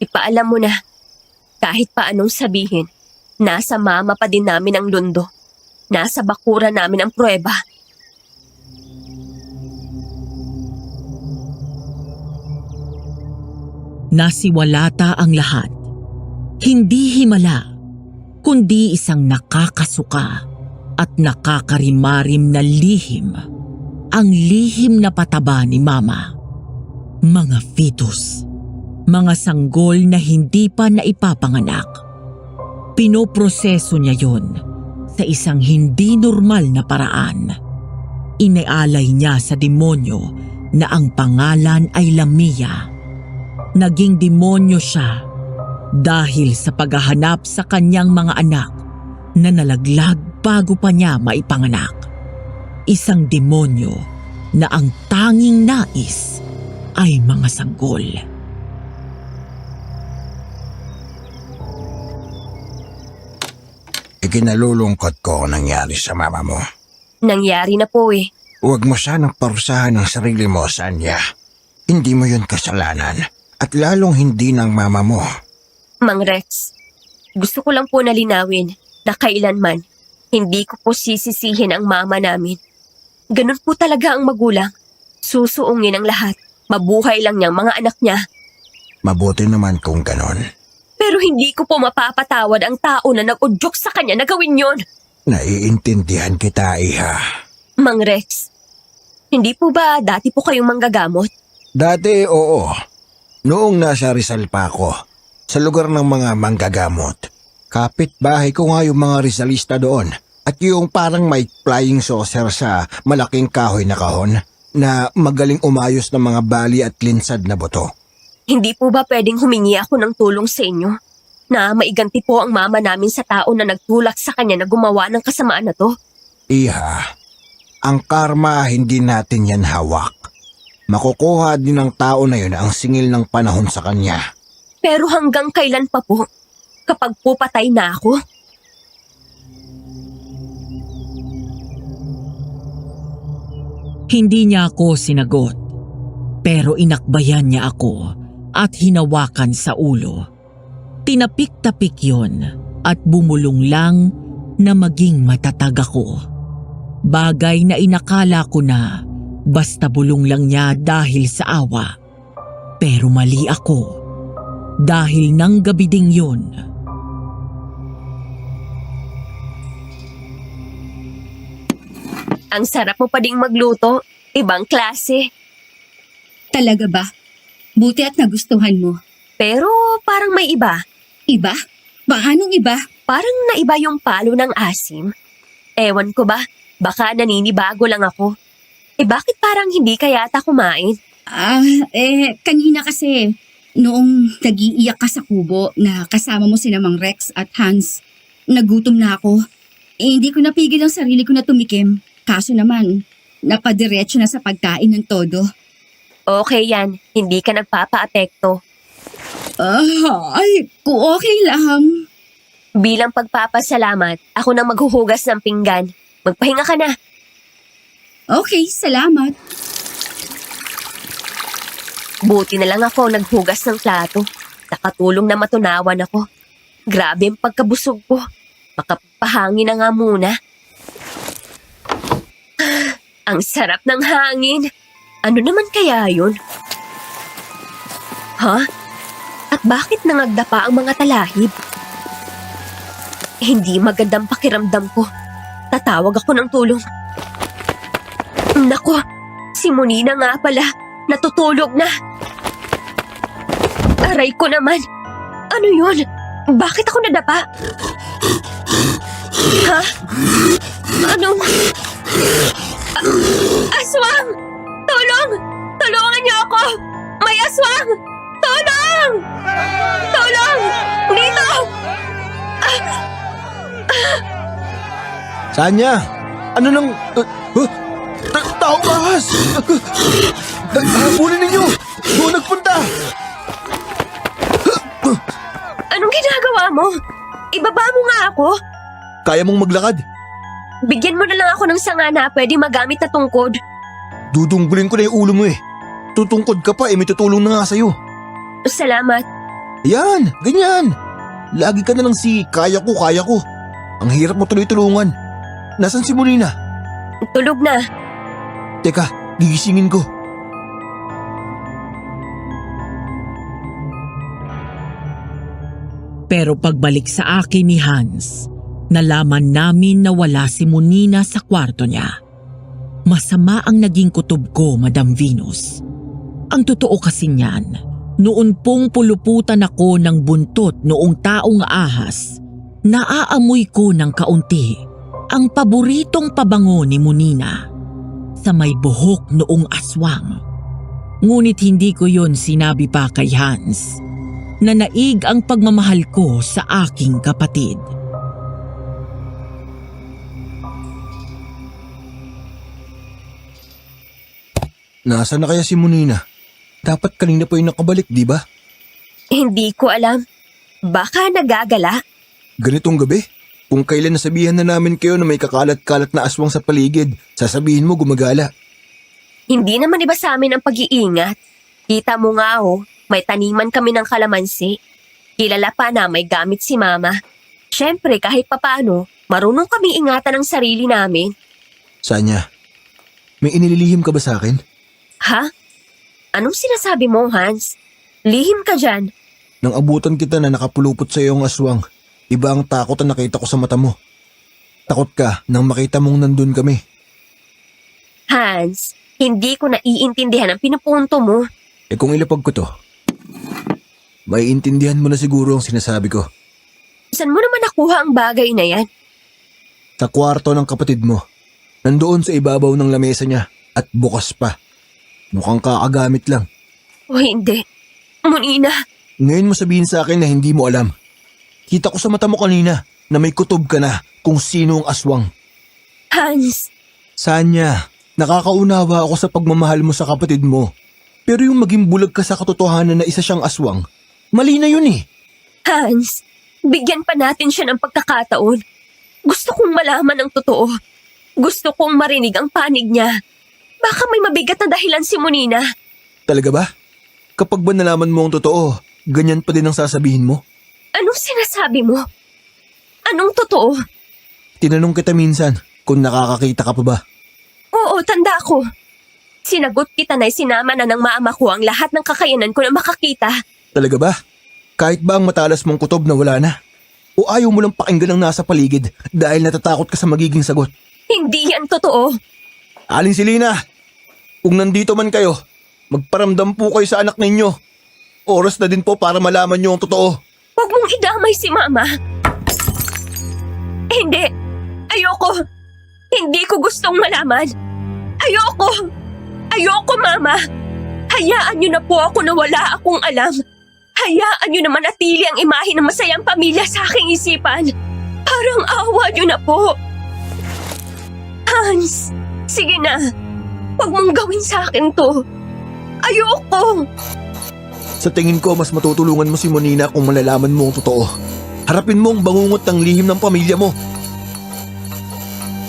Ipaalam mo na. Kahit pa anong sabihin, nasa mama pa din namin ang lundo. Nasa bakura namin ang pruweba. Nasiwalata ang lahat. Hindi himala, kundi isang nakakasuka at nakakarimarim na lihim. Ang lihim na pataba ni mama. Mga fetus. Mga sanggol na hindi pa naipapanganak. Pinoproseso niya yon sa isang hindi normal na paraan. Inaalay niya sa demonyo na ang pangalan ay Lamia. Naging demonyo siya dahil sa paghahanap sa kanyang mga anak na nalaglag bago pa niya maipanganak. Isang demonyo na ang tanging nais ay mga sanggol. Ikinalulungkot ko ang nangyari sa mama mo. Nangyari na po eh. Huwag mo sanang parusahan ang sarili mo, Sanya. Hindi mo yun kasalanan at lalong hindi ng mama mo. Mang Rex, gusto ko lang po na linawin na kailanman hindi ko po sisisihin ang mama namin. Ganun po talaga ang magulang. Susuungin ang lahat. Mabuhay lang niyang mga anak niya. Mabuti naman kung ganon. Pero hindi ko po mapapatawad ang tao na nag-udyok sa kanya na gawin yon. Naiintindihan kita, Iha. Mang Rex, hindi po ba dati po kayong manggagamot? Dati, oo. Noong nasa Rizal pa ako, sa lugar ng mga manggagamot. Kapit-bahay ko nga yung mga Rizalista doon. At yung parang may flying saucer sa malaking kahoy na kahon na magaling umayos ng mga bali at linsad na buto. Hindi po ba pwedeng humingi ako ng tulong sa inyo? Na maiganti po ang mama namin sa tao na nagtulak sa kanya na gumawa ng kasamaan na to? Iha, ang karma hindi natin yan hawak. Makukuha din ng tao na yun ang singil ng panahon sa kanya. Pero hanggang kailan pa po? Kapag po patay na ako? Hindi niya ako sinagot, pero inakbayan niya ako at hinawakan sa ulo. Tinapik-tapik yon at bumulong lang na maging matatag ako. Bagay na inakala ko na basta bulong lang niya dahil sa awa. Pero mali ako dahil nang gabi ding yun. Ang sarap mo pa ding magluto. Ibang klase. Talaga ba? Buti at nagustuhan mo. Pero parang may iba. Iba? Anong iba? Parang naiba yung palo ng asim. Ewan ko ba, baka naninibago lang ako. Bakit parang hindi ka yata kumain? Kanina kasi, noong nag-iiyak ka sa kubo na kasama mo sina Mang Rex at Hans, nagutom na ako. Hindi ko napigil ang sarili ko na tumikim. Kaso naman, napadiretso na sa pagkain ng todo. Okay yan, hindi ka nagpapa-apekto. Kung okay lang. Bilang pagpapasalamat, ako nang maghuhugas ng pinggan. Magpahinga ka na. Okay, salamat. Buti na lang ako naghugas ng plato. Nakatulong na matunawan ako. Grabe ang pagkabusog ko. Makapahangin na nga muna. Ang sarap ng hangin. Ano naman kaya yun? Ha? At bakit nangagda pa ang mga talahib? Hindi magandang pakiramdam ko. Tatawag ako ng tulong. Nako, si Monina nga pala. Natutulog na. Aray ko naman. Ano yun? Bakit ako nadapa? Ha? Anong... Aswang! Tulong! Tulungan niyo ako! May aswang! Tulong! Tulong! Dito! Sanya! Ano nang... taong ahas! Habulin ninyo! Doon nagpunta! Anong ginagawa mo? Ibaba mo nga ako. Kaya mong maglakad? Bigyan mo na lang ako ng sanga na pwede magamit na tungkod. Dudunggulin ko na yung ulo mo eh. Tutungkod ka pa may tutulong na nga sa'yo. Salamat. Yan, ganyan. Lagi ka na lang si kaya ko. Ang hirap mo tuloy-tulungan. Nasaan si Monina? Tulog na. Teka, gigisingin ko. Pero pagbalik sa akin ni Hans, nalaman namin na wala si Monina sa kwarto niya. Masama ang naging kutob ko, Madam Venus. Ang totoo kasi niyan, noon pong puluputan ako ng buntot noong taong ahas, naaamoy ko ng kaunti ang paboritong pabango ni Monina sa may buhok noong aswang. Ngunit hindi ko yon sinabi pa kay Hans na naig ang pagmamahal ko sa aking kapatid. Nasaan na kaya si Monina? Dapat kanina pa yung nakabalik, di ba? Hindi ko alam. Baka nagagala. Ganitong gabi? Kung kailan nasabihan na namin kayo na may kakalat-kalat na aswang sa paligid, sasabihin mo gumagala. Hindi naman iba sa amin ang pag-iingat. Kita mo nga may taniman kami ng kalamansi. Kilala pa na may gamit si Mama. Siyempre kahit papano, marunong kami ingatan ang sarili namin. Sanya, may inililihim ka ba sa akin? Ha? Anong sinasabi mo, Hans? Lihim ka dyan. Nang abutan kita na nakapulupot sa iyong aswang, iba ang takot na nakita ko sa mata mo. Takot ka nang makita mong nandun kami. Hans, hindi ko naiintindihan ang pinupunto mo. Kung ilapag ko to, maiintindihan mo na siguro ang sinasabi ko. Saan mo naman nakuha ang bagay na yan? Sa kwarto ng kapatid mo, nandoon sa ibabaw ng lamesa niya at bukas pa. Mukhang kakagamit lang. O hindi. Monina, Ngayon mo sabihin sa akin na hindi mo alam. Kita ko sa mata mo kanina na may kutob ka na kung sino ang aswang. Hans, Sanya, nakakaunawa ako sa pagmamahal mo sa kapatid mo. Pero yung maging bulag ka sa katotohanan na isa siyang aswang, mali na yun eh. Hans, bigyan pa natin siya ng pagkakataon. Gusto kong malaman ang totoo. Gusto kong marinig ang panig niya. Baka may mabigat na dahilan si Monina. Talaga ba? Kapag ba nalaman mo ang totoo, ganyan pa din ang sasabihin mo? Anong sinasabi mo? Anong totoo? Tinanong kita minsan kung nakakakita ka pa ba. Oo, tanda ko. Sinagot kita na sinama na ng mama ko ang lahat ng kakayanan ko na makakita. Talaga ba? Kahit ba ang matalas mong kutob na wala na? O ayaw mo lang pakinggan ang nasa paligid dahil natatakot ka sa magiging sagot? Hindi yan totoo. Aling Selena, kung nandito man kayo, magparamdam po kayo sa anak ninyo. Oras na din po para malaman nyo ang totoo. Huwag mong idamay si Mama. Hindi. Ayoko. Hindi ko gustong malaman. Ayoko. Ayoko, Mama. Hayaan niyo na po ako na wala akong alam. Hayaan niyo na manatili ang imahe ng masayang pamilya sa aking isipan. Parang awa niyo na po. Hans, sige na. Huwag mong gawin sa akin to. Ayoko. Sa tingin ko, mas matutulungan mo si Monina kung malalaman mo ang totoo. Harapin mo ang bangungot ng lihim ng pamilya mo.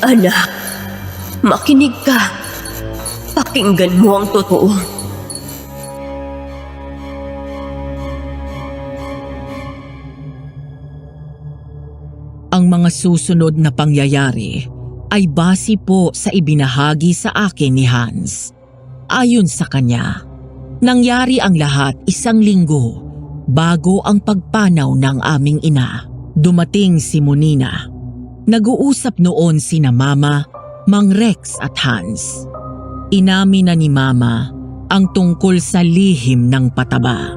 Anak, makinig ka. Pakinggan mo ang totoo. Ang mga susunod na pangyayari ay base po sa ibinahagi sa akin ni Hans. Ayon sa kanya, nangyari ang lahat 1 linggo bago ang pagpanaw ng aming ina. Dumating si Monina. Nag-uusap noon sina Mama, Mang Rex at Hans. Inamin na ni Mama ang tungkol sa lihim ng pataba.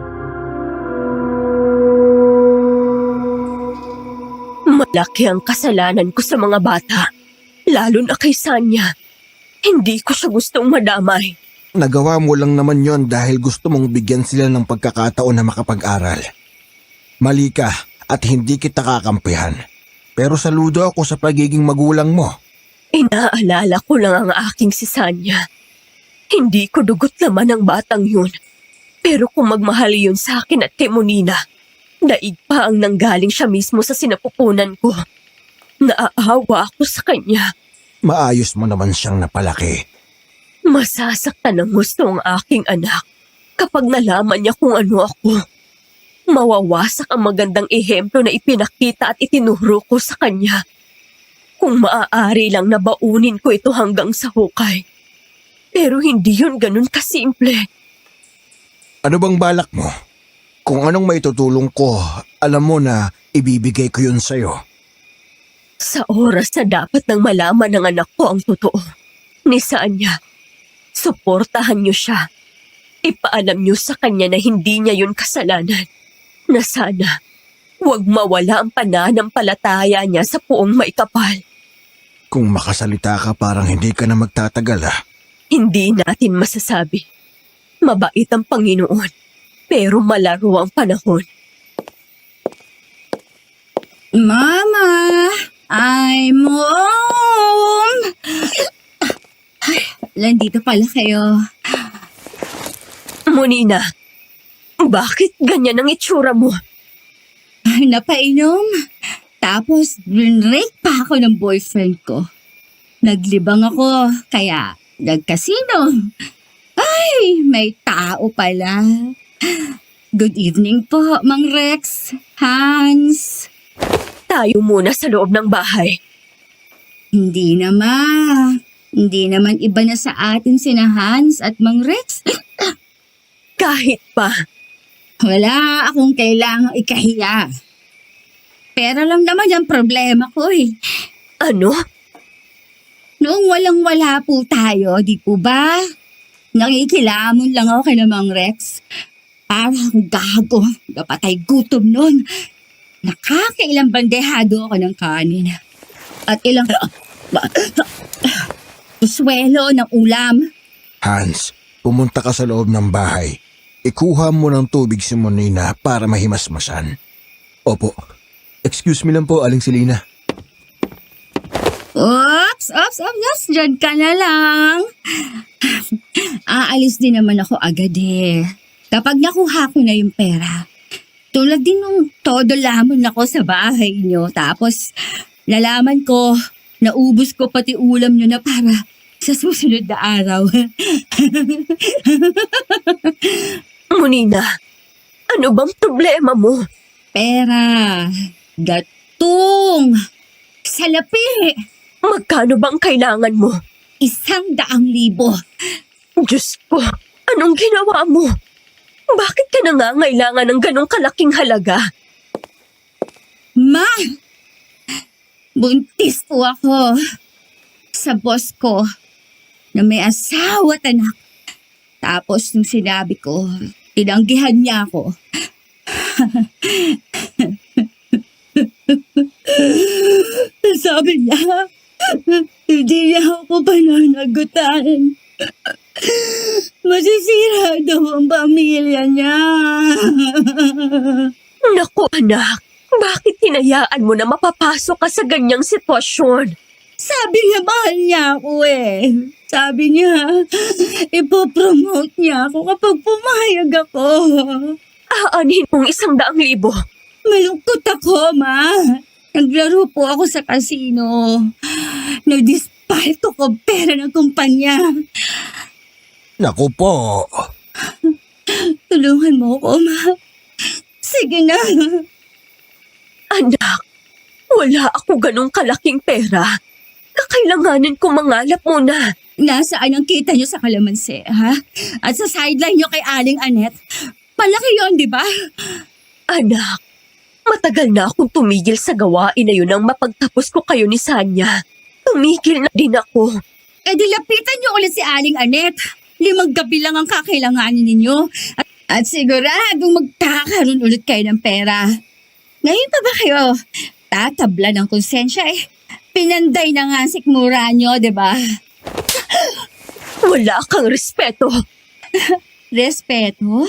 Malaki ang kasalanan ko sa mga bata, lalo na kay Sanya. Hindi ko siya gustong madamay. Nagawa mo lang naman yon dahil gusto mong bigyan sila ng pagkakataon na makapag-aral. Mali ka at hindi kita kakampihan. Pero saludo ako sa pagiging magulang mo. Inaalala ko lang ang aking si Sanya. Hindi ko dugot naman ang batang yun. Pero kung magmahal yun sa akin at kay Monina, daig pa ang nanggaling siya mismo sa sinapupunan ko. Naaawa ako sa kanya. Maayos mo naman siyang napalaki. Masasaktan ng gusto ang aking anak kapag nalaman niya kung ano ako. Mawawasak ang magandang ehemplo na ipinakita at itinuro ko sa kanya. Kung maaari lang na baunin ko ito hanggang sa hukay. Pero hindi yun ganun kasimple. Ano bang balak mo? Kung anong maitutulong ko, alam mo na ibibigay ko yun sa'yo. Sa oras na dapat nang malaman ng anak ko ang totoo, ni Sanya, suportahan niyo siya. Ipaalam niyo sa kanya na hindi niya yun kasalanan. Na sana, huwag mawala ang pananampalataya niya sa puong maikapal. Kung makasalita ka parang hindi ka na magtatagal Hindi natin masasabi. Mabait ang Panginoon, pero malaro ang panahon. Mama, I'm home! Nandito pala kayo. Monina, bakit ganyan ang itsura mo? Napainom. Tapos, rinrake pa ako ng boyfriend ko. Naglibang ako, kaya nagkasino. Ay, may tao pala. Good evening po, Mang Rex, Hans. Tayo muna sa loob ng bahay. Hindi naman iba na sa atin sina Hans at Mang Rex. Kahit pa, Wala akong kailangang ikahiya. Pera lang naman yung problema ko eh. ano? Noong walang-wala po tayo, di po ba? Nakikilamon lang ako kay Mang Rex. Parang gago, napatay gutom nun. Nakakailang bandehado ako ng kanin. At ilang swelo ng ulam. Hans, pumunta ka sa loob ng bahay. Ikuha mo ng tubig si Monina para mahimasmasan. Opo. Excuse me lang po, Aling Selena. Oops, dyan ka na lang. Aalis din naman ako agad eh. Kapag nakuha ko na yung pera. Tulad din nung todo lamon ako sa bahay nyo. Tapos, nalaman ko, naubos ko pati ulam nyo na para sa susunod na araw. Monina, ano bang problema mo? Pera, gatong, salapi, Magkano bang kailangan mo? 100,000. Diyos ko, anong ginawa mo? Bakit ka nangangailangan ng ganong kalaking halaga? Ma! Buntis po ako sa boss ko na may asawa at anak. Tapos nung sinabi ko, tinanggihan niya ako. Sabi niya, hindi niya ako pananagutan. Masisira daw ang pamilya niya. Naku anak, bakit hinayaan mo na mapapasok ka sa ganyang sitwasyon? Sabi niya, mahal niya ako eh. Sabi niya, ipopromote niya ako kapag pumayag ako. Aanhin mong 100,000. Malungkot ako, Ma. Naglaro po ako sa kasino. Nag-dispalto ko pera ng kumpanya. Naku po. Tulungan mo ako, Ma. Sige na. Anak, wala ako ganong kalaking pera. Kakailanganin kong mangalap muna. Nasaan ang kita niyo sa kalamansi, ha? At sa sideline niyo kay Aling Anet? Malaki yon, di ba? Anak, matagal na akong tumigil sa gawain na yun nang mapagtapos ko kayo ni Sanya. Tumigil na din ako. Eh di lapitan niyo ulit si Aling Anet. 5 gabi lang ang kakailanganin ninyo. At siguradong magkakaroon ulit kayo ng pera. Ngayon pa ba kayo tatabla ng konsensya eh? Pinanday na nga ang sikmura niyo, di ba? Wala kang respeto. Respeto?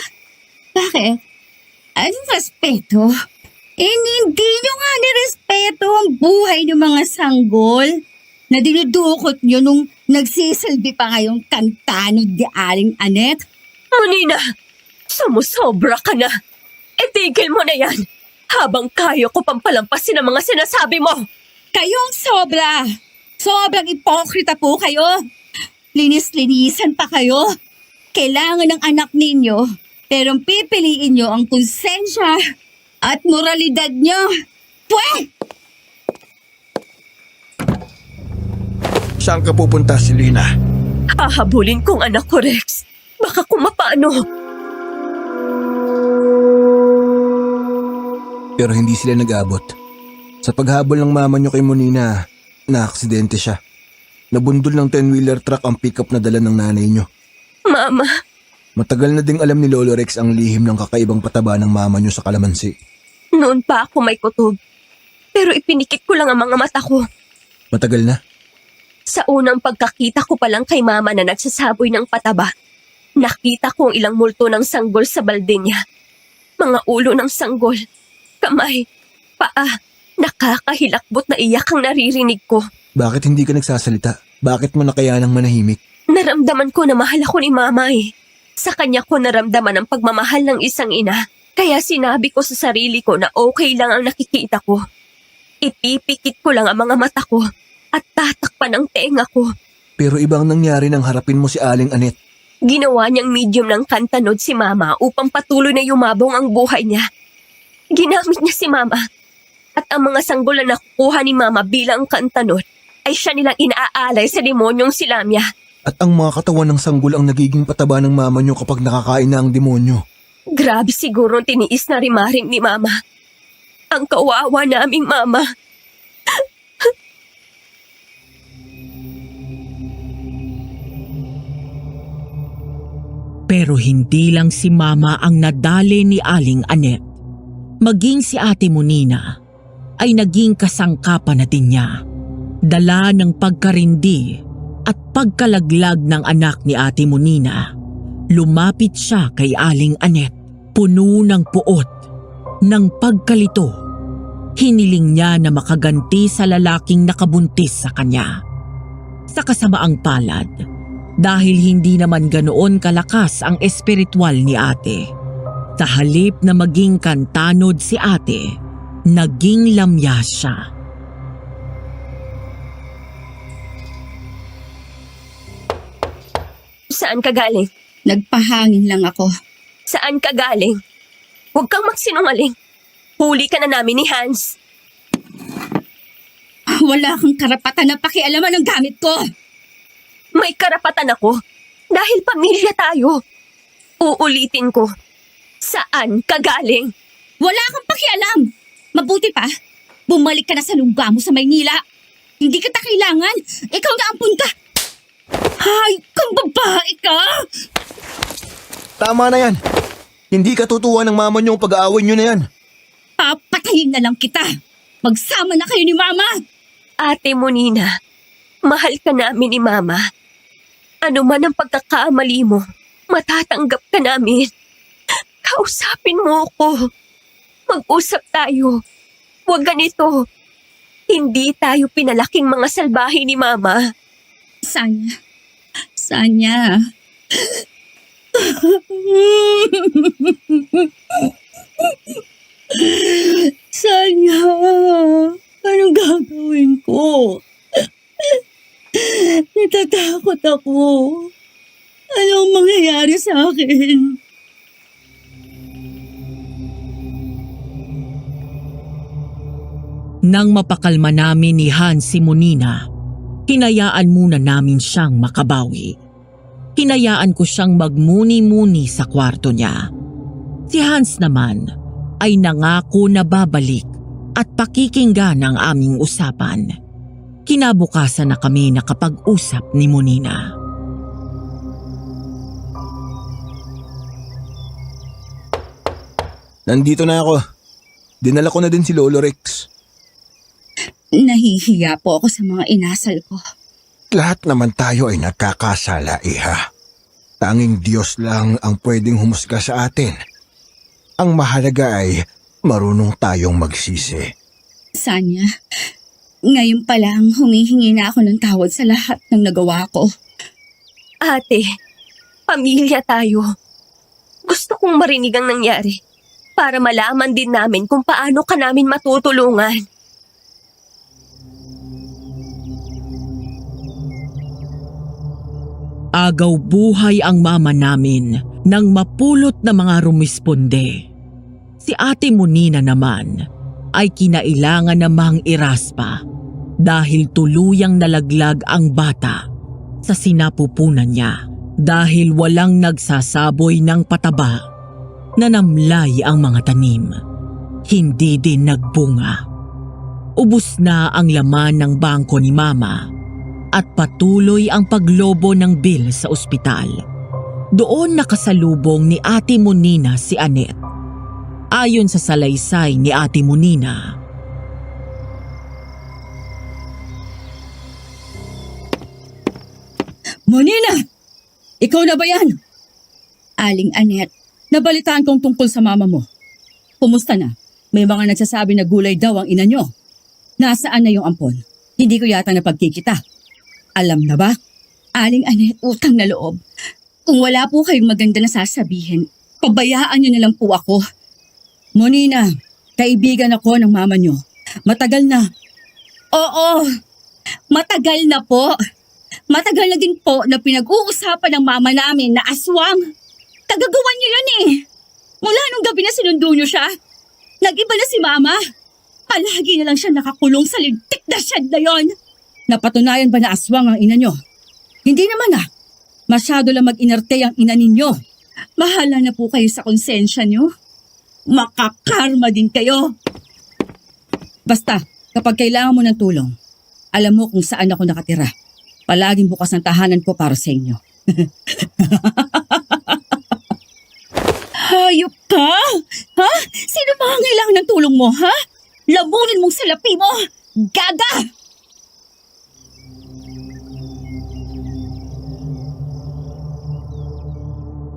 Bakit? Anong respeto? Hindi nyo nga nirespeto ang buhay ng mga sanggol na dinudukot nyo nung nagsisilbi pa kayong kantanod ni Aling Anet. Monina, sumusobra ka na. Itigil mo na yan. Habang kaya ko pang palampasin ang mga sinasabi mo. Kayong sobra! Sobrang ipokrita po kayo. Linis-linisan pa kayo. Kailangan ng anak ninyo, pero pipiliin nyo ang konsensya at moralidad nyo. Pweh! Saan ka pupunta, Selena? Hahabulin kong anak ko, Rex. Baka kung mapano. Pero hindi sila nag-abot. Sa paghabol ng mama niyo kay Monina, na-aksidente siya. Nabundol ng 10-wheeler truck ang pickup na dala ng nanay niyo. Mama, Matagal na ding alam ni Lolo Rex ang lihim ng kakaibang pataba ng mama niyo sa kalamansi. noon pa ako may kutob. Pero ipinikit ko lang ang mga mata ko. Matagal na? Sa unang pagkakita ko pa lang kay mama na nagsasaboy ng pataba, nakita ko ang ilang multo ng sanggol sa balde niya. Mga ulo ng sanggol, kamay, paa, nakakahilakbot na iyak ang naririnig ko. Bakit hindi ka nagsasalita? Bakit mo nakayanang manahimik? Naramdaman ko na mahal ako ni mama eh. Sa kanya ko naramdaman ang pagmamahal ng isang ina. Kaya sinabi ko sa sarili ko na okay lang ang nakikita ko. Ipipikit ko lang ang mga mata ko at tatakpan ang tenga ko. Pero ibang nangyari nang harapin mo si Aling Anet. Ginawa niyang medium ng kantanod si mama upang patuloy na yumabong ang buhay niya. Ginamit niya si mama. At ang mga sanggol na nakukuha ni mama bilang kantanod ay siya nilang inaalay sa demonyong si Lamia. At ang mga katawan ng sanggol ang nagiging pataba ng mama niyo kapag nakakain na ang demonyo. Grabe siguro ang tiniis na rimarim ni mama. Ang kawawa naming mama. Pero hindi lang si Mama ang nadali ni Aling Anet. Maging si Ate Monina ay naging kasangkapan na din niya. Dala ng pagkarindi at pagkalaglag ng anak ni Ate Monina, lumapit siya kay Aling Anet, puno ng puot, ng pagkalito. Hiniling niya na makaganti sa lalaking nakabuntis sa kanya. Sa kasamaang palad, dahil hindi naman ganoon kalakas ang espiritual ni ate, sa halip na maging kantanod si ate, naging lamya siya. Saan ka galing? Nagpahangin lang ako. Saan ka galing? Huwag kang magsinungaling. Huli ka na namin ni Hans. Wala kang karapatan na pakialaman ang gamit ko. May karapatan ako dahil pamilya tayo. Uulitin ko. Saan ka galing? Wala kang pakialam. Mabuti pa, bumalik ka na sa lungga mo sa Maynila. Hindi kita kailangan. Ikaw na ang punta. Hay, kang babae ka! Tama na yan. Hindi ka tutuwa ng mama niyo ang pag-aaway niyo na yan. Papatayin na lang kita. Magsama na kayo ni Mama. Ate Monina, mahal ka namin ni Mama. Ano man ang pagkakamali mo, matatanggap ka namin. Kausapin mo ako. Mag-usap tayo. Huwag ganito. Hindi tayo pinalaking mga salbahe ni Mama. Sanya. Sanya, anong gagawin ko? Natatakot ako. Anong mangyayari sa akin? Nang mapakalma namin ni Hans si Monina, Hinayaan muna namin siyang makabawi. Hinayaan ko siyang magmuni-muni sa kwarto niya. Si Hans naman ay nangako na babalik at pakikinggan ang aming usapan. Kinabukasan na kami nakapag-usap ni Monina. Nandito na ako. Dinala ko na din si Lolo Rex. Nahihiya po ako sa mga inasal ko. Lahat naman tayo ay nagkakasala, iha. Tanging Diyos lang ang pwedeng humusga sa atin. Ang mahalaga ay marunong tayong magsisi. Sanya, ngayon pa lang humihingi na ako ng tawad sa lahat ng nagawa ko. Ate, pamilya tayo. Gusto kong marinig ang nangyari para malaman din namin kung paano ka namin matutulungan. Agaw buhay ang mama namin nang mapulot na mga rumisponde. Si Ate Monina naman ay kinailangan namang iraspa dahil tuluyang nalaglag ang bata sa sinapupunan niya dahil walang nagsasaboy ng pataba na namlay ang mga tanim. Hindi din nagbunga. Ubus na ang laman ng bangko ni Mama at patuloy ang paglobo ng bill sa ospital. Doon nakasalubong ni Ate Monina si Annette. Ayon sa salaysay ni Ate Monina, Monina! Ikaw na ba yan? Aling Annette, nabalitaan kong tungkol sa mama mo. Kumusta na? May mga nagsasabi na gulay daw ang ina nyo. Nasaan na yung ampon? Hindi ko yata napagkikita. Alam na ba? Aling Annette, utang na loob. Kung wala po kayong maganda na sasabihin, pabayaan nyo na lang po ako. Monina, kaibigan ako ng mama nyo. Matagal na. Oo, matagal na po. Matagal na din po na pinag-uusapan ng mama namin na aswang. Kagagawan nyo yun eh. Mula nung gabi na sinundo nyo siya, nag-iba na si mama. Palagi na lang siya nakakulong sa lintik na shed na yon. Napatunayan ba na aswang ang ina nyo? Hindi naman ah. Masyado lang mag-inarte ang ina ninyo. Mahala na po kayo sa konsensya nyo. Makakarma din kayo. Basta, kapag kailangan mo ng tulong, alam mo kung saan ako nakatira. Palaging bukas ang tahanan ko para sa inyo. Hayop ka? Ha? Sino ba ang kailangan ng tulong mo, ha? Lamunin mong salapi mo! Gaga!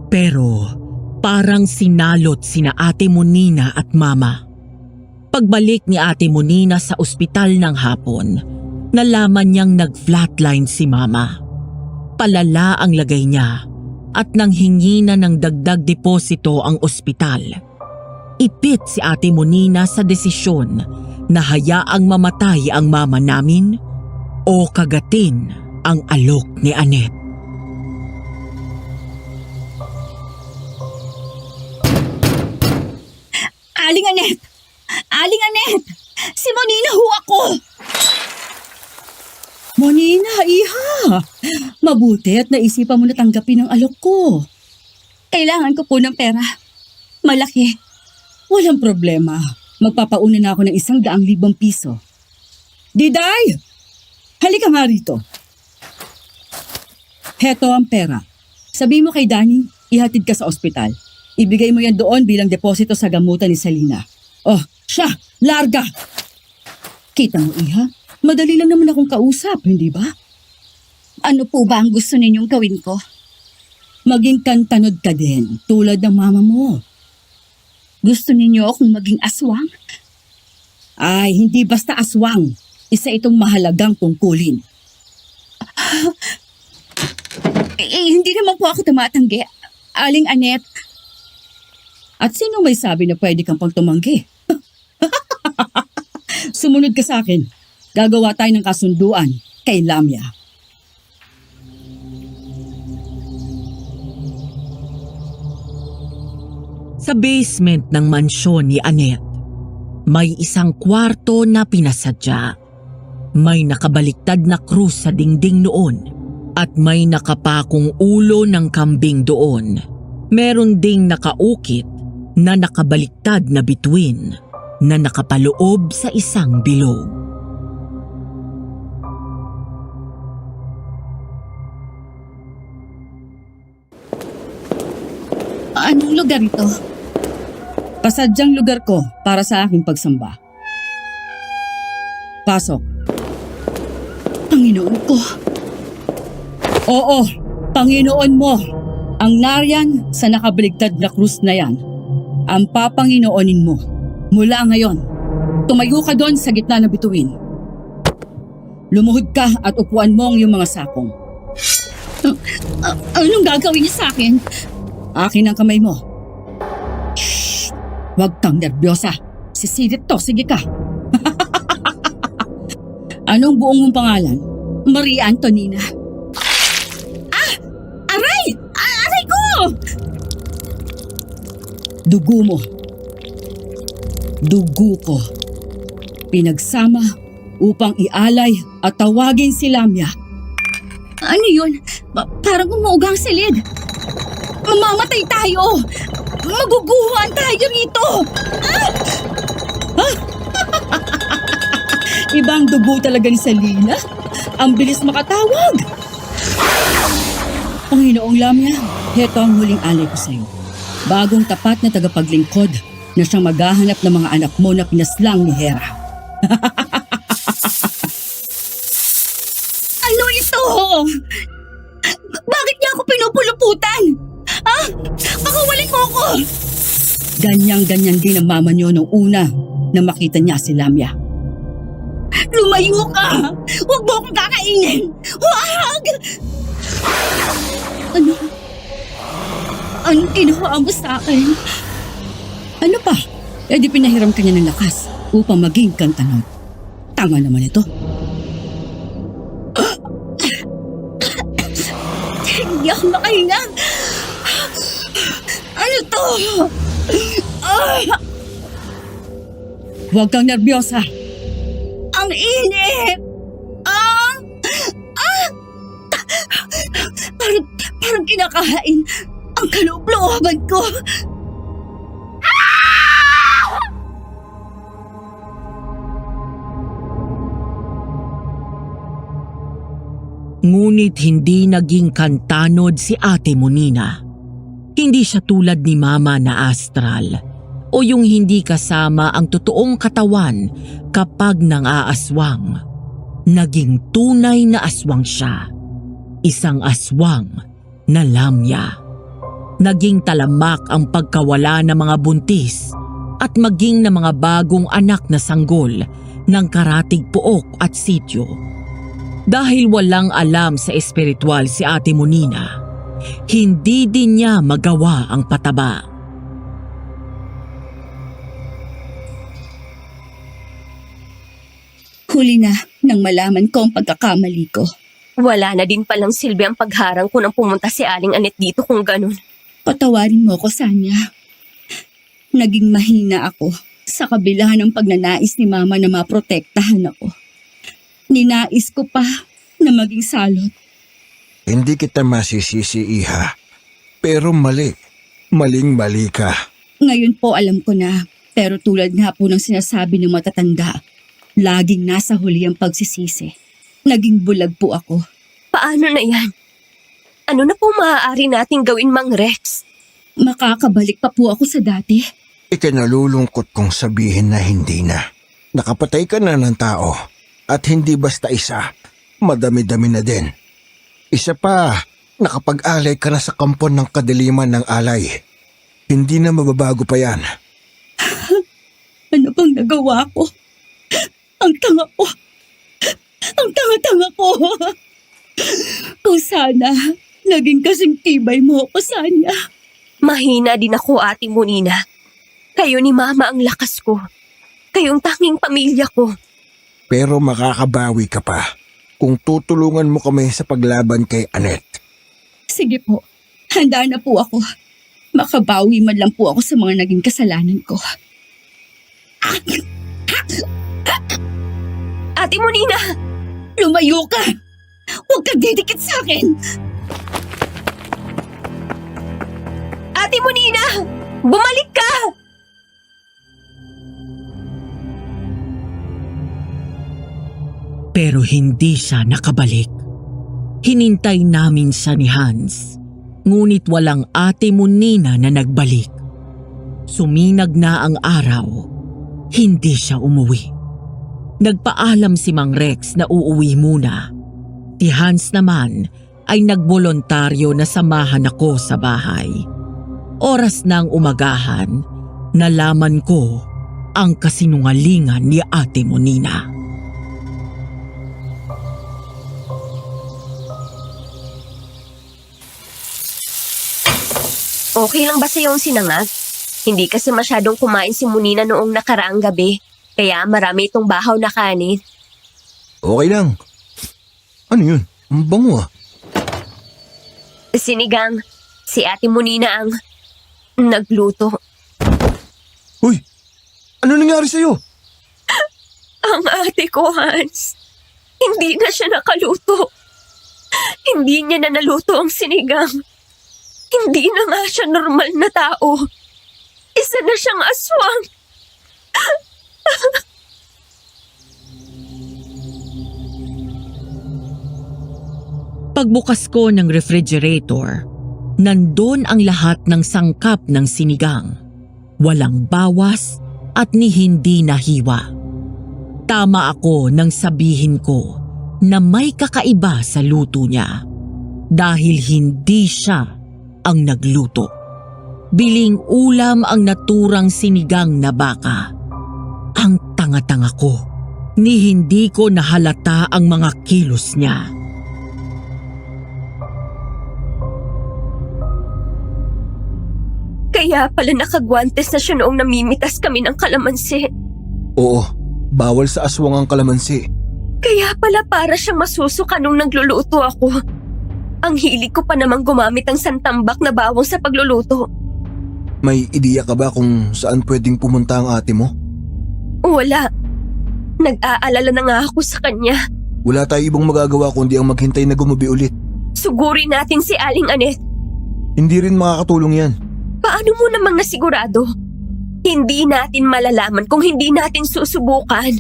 pero parang sinalot sina Ate Monina at Mama. Pagbalik ni Ate Monina sa ospital ng hapon, nalaman niyang nag-flatline si Mama. Palala ang lagay niya at nanghingi na ng dagdag deposito ang ospital. Ipit si Ate Monina sa desisyon na hayaang mamatay ang mama namin o kagatin ang alok ni Annette. Aling Annette! Aling Annette! Si Monina ho ako! Monina, iha! Mabuti at naisipan mo na tanggapin ang alok ko. Kailangan ko po ng pera. Malaki. Walang problema. Magpapauna na ako ng 100,000 piso. Diday! Halika nga rito. Heto ang pera. Sabi mo kay Danny, ihatid ka sa ospital. Ibigay mo yan doon bilang deposito sa gamutan ni Selena. Oh, siya! Larga! Kita mo, iha? Madali lang naman akong kausap, hindi ba? Ano po ba ang gusto ninyong gawin ko? Maging kantanod ka din, tulad ng mama mo. Gusto ninyo akong maging aswang? Ay, hindi basta aswang. Isa itong mahalagang tungkulin. Hindi naman po ako tumatanggi. Aling Annette. At sino may sabi na pwede kang pang tumanggi? Sumunod ka sa akin. Gagawa tayo ng kasunduan kay Lamia. Sa basement ng mansyon ni Annette, may isang kwarto na pinasadya. May nakabaliktad na krus sa dingding noon at may nakapakong ulo ng kambing doon. Meron ding nakaukit na nakabaliktad na bituin na nakapaloob sa isang bilog. Anong lugar ito? Pasadyang lugar ko para sa aking pagsamba. Pasok. Panginoon ko. Oo, Panginoon mo. Ang nariyan sa nakabaligtad na krus na yan. Ang papanginoonin mo. Mula ngayon, tumayo ka doon sa gitna ng bituin. Lumuhod ka at upuan mo ang iyong mga sakong. Anong gagawin niya sa akin? Akin ang kamay mo. Shh! Huwag kang nervyosa. Sisilip to, sige ka. Anong buong mong pangalan? Maria Antonina. Aray! Aray ko! Dugo mo. Dugo ko. Pinagsama upang ialay at tawagin si Lamia. Ano yun? Parang umuugang silid. Mamamatay tayo! Maguguhan tayo rito! Ibang dugo talaga ni Salina. Ang bilis makatawag. Panginoong Lamia, heto ang huling alay ko sa'yo. Bagong tapat na tagapaglingkod na siyang maghahanap ng mga anak mo na pinaslang ni Hera. Ano ito? Bakit niya ako pinupuluputan? Pakawalan mo ako! Ganyang-ganyan din ang mama niyo nung una na makita niya si Lamia. Lumayo ka! Huwag mo akong kakainin! Huwag! Ano? Anong ginawa mo sa akin? Ano pa? Eh di pinahiram ka niya ng lakas upang maging kantanod. Tanga naman ito. Hindi ako makahinga. Ano to? Huwag kang nervyosa. Ang init! Parang kinakahain ang kaloob-looban ko. Ngunit hindi naging kantanod si Ate Monina. Hindi siya tulad ni Mama na astral o yung hindi kasama ang totoong katawan kapag nang-aaswang. Naging tunay na aswang siya. Isang aswang na Lamia. Naging talamak ang pagkawala ng mga buntis at maging ng mga bagong anak na sanggol ng Karatig Pook at sityo. Dahil walang alam sa espiritual si Ate Monina, hindi din niya magawa ang pataba. Huli na nang malaman ko ang pagkakamali ko. Wala na din palang silbi ang pagharang ko nang pumunta si Aling Anet dito kung ganun. Patawarin mo ko, Sanya. Naging mahina ako sa kabila ng pagnanais ni Mama na maprotektahan ako. Ninais ko pa na maging salot. Hindi kita masisisi, Iha. Pero mali. Maling-mali ka. Ngayon po alam ko na, pero tulad nga po ng sinasabi ng matatanda, laging nasa huli ang pagsisisi. Naging bulag po ako. Paano na yan? Ano na po maaari nating gawin, Mang Rex? Makakabalik pa po ako sa dati. Ikinalulungkot kong sabihin na hindi na. Nakapatay ka na ng tao. At hindi basta isa, madami-dami na din. Isa pa, nakapag-alay ka na sa kampon ng kadiliman ng alay. Hindi na mababago pa yan. Ano bang nagawa ko? Ang tanga ko. Ang tanga-tanga ko. Kung sana, naging kasing tibay mo ako, Sanya. Mahina din ako, Ate Monina. Kayo ni Mama ang lakas ko. Kayong tanging pamilya ko. Pero makakabawi ka pa kung tutulungan mo kami sa paglaban kay Anet. Sige po, handa na po ako. Makabawi man lang po ako sa mga naging kasalanan ko. Ate Monina! Lumayo ka! Huwag kang didikit sa akin! Ate Monina! Bumalik ka! Pero hindi siya nakabalik. Hinintay namin siya ni Hans, ngunit walang Ate Monina na nagbalik. Suminag na ang araw, hindi siya umuwi. Nagpaalam si Mang Rex na uuwi muna. Si Hans naman ay nagbolontaryo na samahan ako sa bahay. Oras ng umagahan, nalaman ko ang kasinungalingan ni Ate Monina. Okay lang ba sa'yo ang sinangag? Hindi kasi masyadong kumain si Monina noong nakaraang gabi. Kaya marami itong bahaw na kanin. Okay lang. Ano yun? Ang bango ah. Sinigang, si Ate Monina ang nagluto. Uy! Ano nangyari sa'yo? Ang ate ko, Hans. Hindi na siya nakaluto. Hindi niya na naluto ang sinigang. Hindi na nga siya normal na tao. Isa na siyang aswang. Pagbukas ko ng refrigerator, nandun ang lahat ng sangkap ng sinigang. Walang bawas at ni hindi nahiwa. Tama ako nang sabihin ko na may kakaiba sa luto niya dahil hindi siya ang nagluto. Biling ulam ang naturang sinigang na baka. Ang tanga-tanga ko, ni hindi ko nahalata ang mga kilos niya. Kaya pala nakagwantes na siya noong namimitas kami ng kalamansi. Oo, bawal sa aswang ang kalamansi. Kaya pala para siyang masusuka nung nagluluto ako. Ang hilig ko pa namang gumamit ng santambak na bawang sa pagluluto. May ideya ka ba kung saan pwedeng pumunta ang ate mo? Wala. Nag-aalala na nga ako sa kanya. Wala tayo ibang magagawa kundi ang maghintay na gumabi ulit. Sugurin natin si Aling Anet. Hindi rin makakatulong yan. Paano mo namang nasigurado? Hindi natin malalaman kung hindi natin susubukan.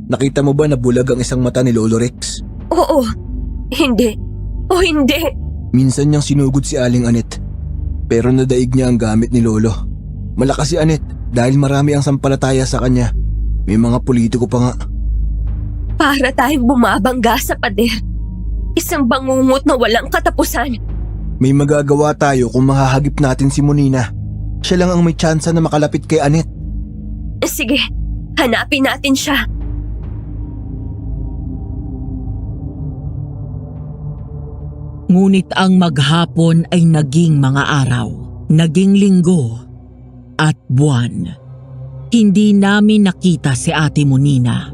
Nakita mo ba na bulag ang isang mata ni Lolo Rex? Oo. Hindi. O hindi. Minsan niyang sinugod si Aling Anet. Pero nadaig niya ang gamit ni Lolo. Malakas si Anet dahil marami ang sampalataya sa kanya. May mga politiko pa nga. Para tayong bumabangga sa pader. Isang bangungot na walang katapusan. May magagawa tayo kung mahahagip natin si Monina. Siya lang ang may tsansa na makalapit kay Anet. Sige, hanapin natin siya. Ngunit ang maghapon ay naging mga araw, naging linggo, at buwan. Hindi namin nakita si Ate Monina.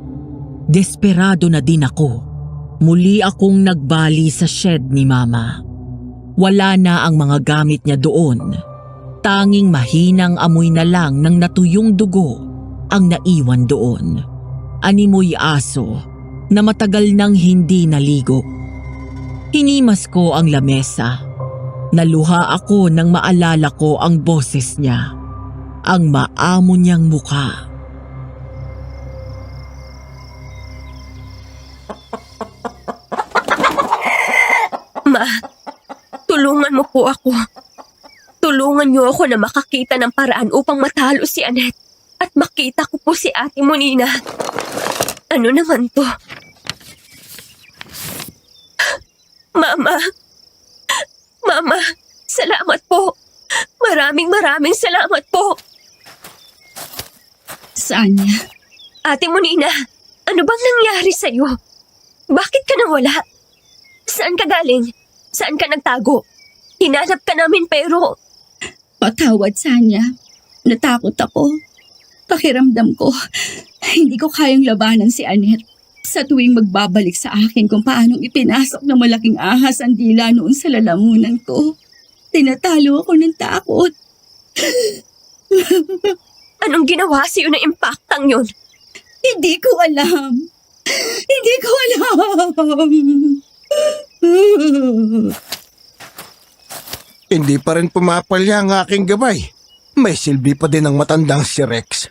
Desperado na din ako. Muli akong nagbali sa shed ni Mama. Wala na ang mga gamit niya doon. Tanging mahinang amoy na lang ng natuyong dugo ang naiwan doon. Animoy aso na matagal nang hindi naligo. Hinimas ko ang lamesa. Naluha ako nang maalala ko ang boses niya. Ang maamo niyang mukha. Ma, tulungan mo po ako. Tulungan niyo ako na makakita ng paraan upang matalo si Anet at makita ko po si Ate Monina. Ano naman to? Mama! Mama! Salamat po! Maraming salamat po! Saan niya? Ate Monina, ano bang nangyari sa'yo? Bakit ka nawala? Saan ka galing? Saan ka nagtago? Hinanap ka namin pero... Patawad, Sanya. Natakot ako. Pakiramdam ko, hindi ko kayang labanan si Anet. Sa tuwing magbabalik sa akin kung paanong ipinasok ng malaking ahas ang dila noon sa lalamunan ko, tinatalo ako ng takot. Anong ginawa sa'yo na impaktang yun? Hindi ko alam. Hindi ko alam. Hindi pa rin pumapalya ang aking gabay. May silbi pa din ang matandang si Rex.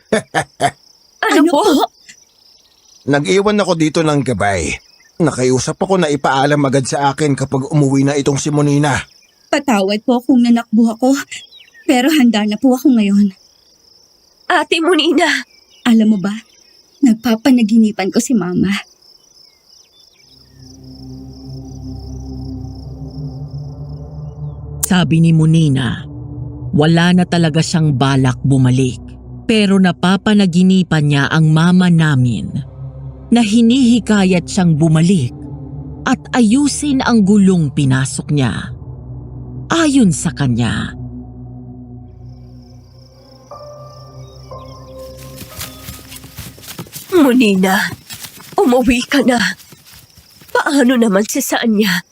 Ano po? Nag-iwan ako dito ng gabay. Nakiusap ako na ipaalam agad sa akin kapag umuwi na itong si Monina. Patawad po kung nanakbo ako. Pero handa na po ako ngayon. Ate Monina, Alam mo ba, nagpapanaginipan ko si Mama. Sabi ni Monina, wala na talaga siyang balak bumalik. Pero napapanaginipan niya ang mama namin na hinihikayat siyang bumalik at ayusin ang gulong pinasok niya. Ayon sa kanya, Monina, umuwi ka na. Paano naman si Sanya?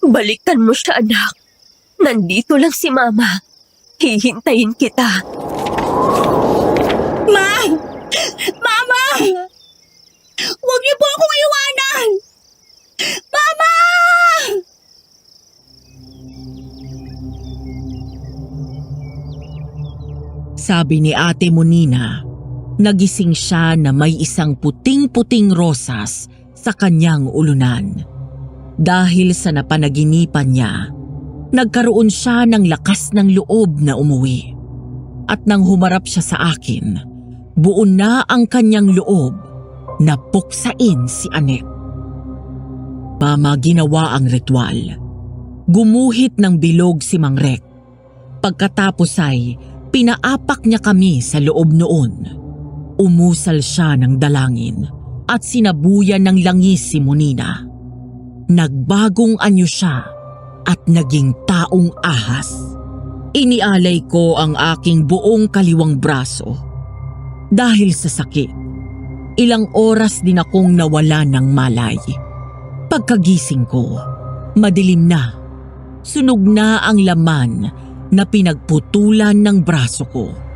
Balikan mo siya, anak. Nandito lang si Mama. Hihintayin kita. Ma! Mama! Huwag niyo po akong iwanan! Mama! sabi ni Ate Monina, nagising siya na may isang puting-puting rosas sa kanyang ulunan. Dahil sa napanaginipan niya, nagkaroon siya ng lakas ng loob na umuwi. At nang humarap siya sa akin, buo na ang kanyang loob na puksain si Annette. Mama, ginawa ang ritual. Gumuhit ng bilog si Mang Rek. Pagkatapos ay pinaapak niya kami sa loob noon. Umusal siya ng dalangin at sinabuyan ng langis si Monina. Nagbagong anyo siya at naging taong ahas. Inialay ko ang aking buong kaliwang braso. Dahil sa sakit, ilang oras din akong nawala ng malay. Pagkagising ko, madilim na. Sunog na ang laman na pinagputulan ng braso ko.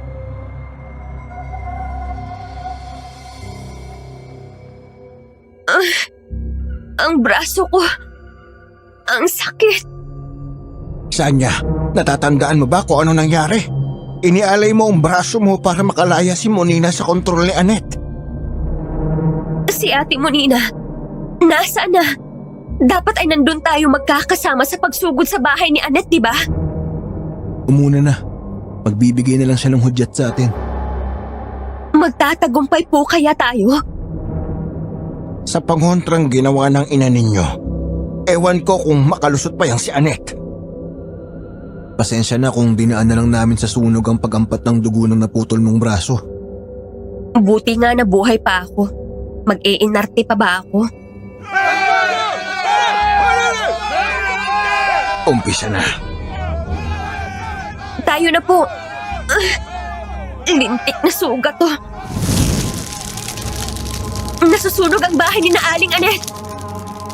Ang braso ko. Ang sakit. Sanya, natatandaan mo ba kung ano nangyari? Inialay mo ang braso mo para makalaya si Monina sa kontrol ni Annette. Si Ate Monina, nasaan na? Dapat ay nandun tayo magkakasama sa pagsugod sa bahay ni Annette, di ba? Umuna na. Magbibigay na lang siya ng hudyat sa atin. Magtatagumpay po kaya tayo? Sa pangontrang ginawa ng ina ninyo, ewan ko kung makalusot pa yang si Annette. Pasensya na kung dinaan na lang namin sa sunog ang pagampat ng dugo ng naputol mong braso. Buti nga nabuhay pa ako. Mag-iinarte pa ba ako? Umpisa na. Tayo na po. Lintik na sugat to. Nasusunog ang bahay ni na Aling Annette.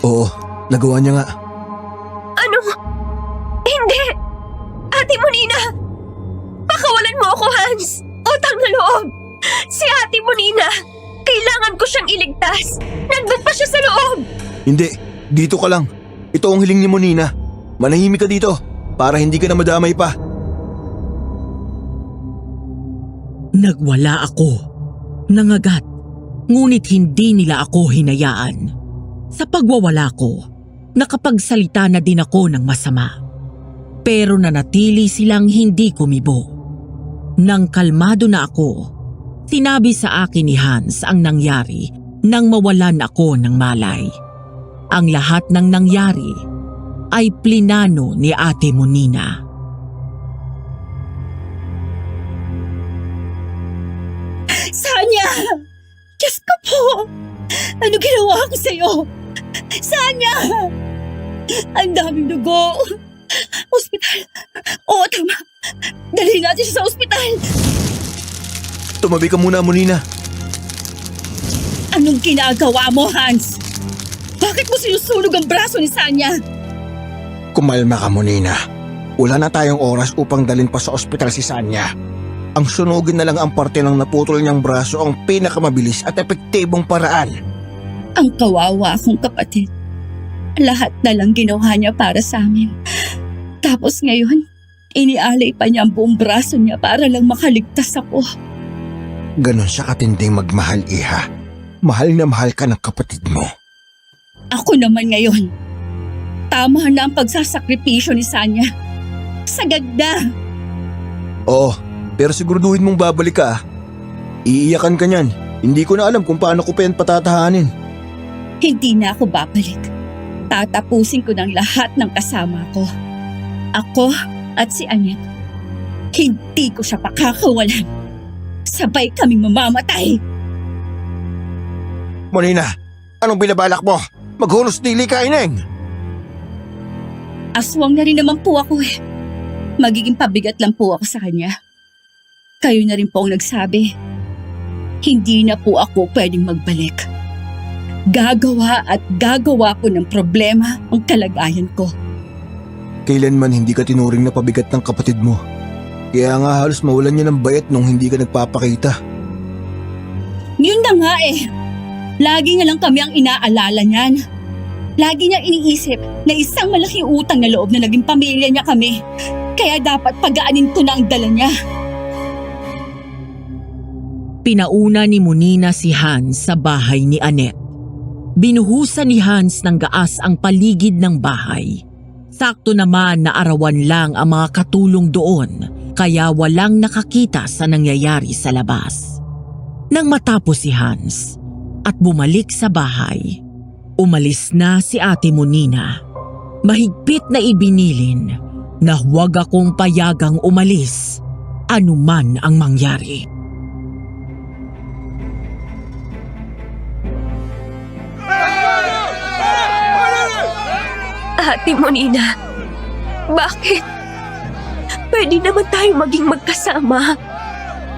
Oo, nagawa niya nga. Ano? Hindi! Ate Monina! Pakawalan mo ako, Hans! Utang na loob! Si Ate Monina! Kailangan ko siyang iligtas! Nandun pa siya sa loob! Hindi, dito ka lang. Ito ang hiling ni Monina. Manahimik ka dito para hindi ka na madamay pa. Nagwala ako. Nangagat. Ngunit hindi nila ako hinayaan. Sa pagwawala ko, nakapagsalita na din ako ng masama. Pero nanatili silang hindi kumibo. Nang kalmado na ako, sinabi sa akin ni Hans ang nangyari nang mawalan ako ng malay. Ang lahat ng nangyari ay plinano ni Ate Monina. Sanya! Diyos ko po! Ano ginawa ko sa'yo? Sanya! Ang daming dugo! Ospital! Oo, tama! Dalhin natin siya sa ospital! Tumabi ka muna, Monina. Anong ginagawa mo, Hans? Bakit mo sinusunog ang braso ni Sanya? Kumalma ka, Monina. Wala na tayong oras upang dalhin pa sa ospital si Sanya. Ang sunugin na lang ang parte ng naputol niyang braso ang pinakamabilis at epektibong paraan. Ang kawawa akong kapatid. Lahat na lang ginawa niya para sa amin. Tapos ngayon, inialay pa niya ang buong braso niya para lang makaligtas ako. Ganon siya katinding magmahal, Iha. Mahal na mahal ka ng kapatid mo. Ako naman ngayon, tama na ang pagsasakripisyo ni Sanya. Sagad na! Oo, pero siguraduhin mong babalik ka ah. Iiyakan ka niyan. Hindi ko na alam kung paano ko pa yan patatahanin. Hindi na ako babalik. Tatapusin ko ng lahat ng kasama ko. Ako at si Annette. Hindi ko siya pakakawalan. Sabay kaming mamamatay. Monina, anong binabalak mo? Maghunos dili ka, Ineng! Aswang na rin naman po ako eh. Magiging pabigat lang po ako sa kanya. Kayo na rin po ang nagsabi. Hindi na po ako pwedeng magbalik. Gagawa at gagawa ko ng problema ang kalagayan ko. Kailanman hindi ka tinuring na pabigat ng kapatid mo. Kaya nga halos mawalan niya ng bayat nung hindi ka nagpapakita. Yun na nga eh. Lagi na lang kami ang inaalala niyan. Lagi niya iniisip na isang malaking utang na loob na naging pamilya niya kami. Kaya dapat pagaanin ko na ang dala niya. Pinauna ni Monina si Hans sa bahay ni Annette. Binuhusan ni Hans ng gaas ang paligid ng bahay. Sakto naman na arawan lang ang mga katulong doon, kaya walang nakakita sa nangyayari sa labas. Nang matapos si Hans at bumalik sa bahay, umalis na si Ate Monina. Mahigpit na ibinilin na huwag akong payagang umalis, anuman ang mangyari. Ate Monina, bakit? Pwede naman tayo maging magkasama.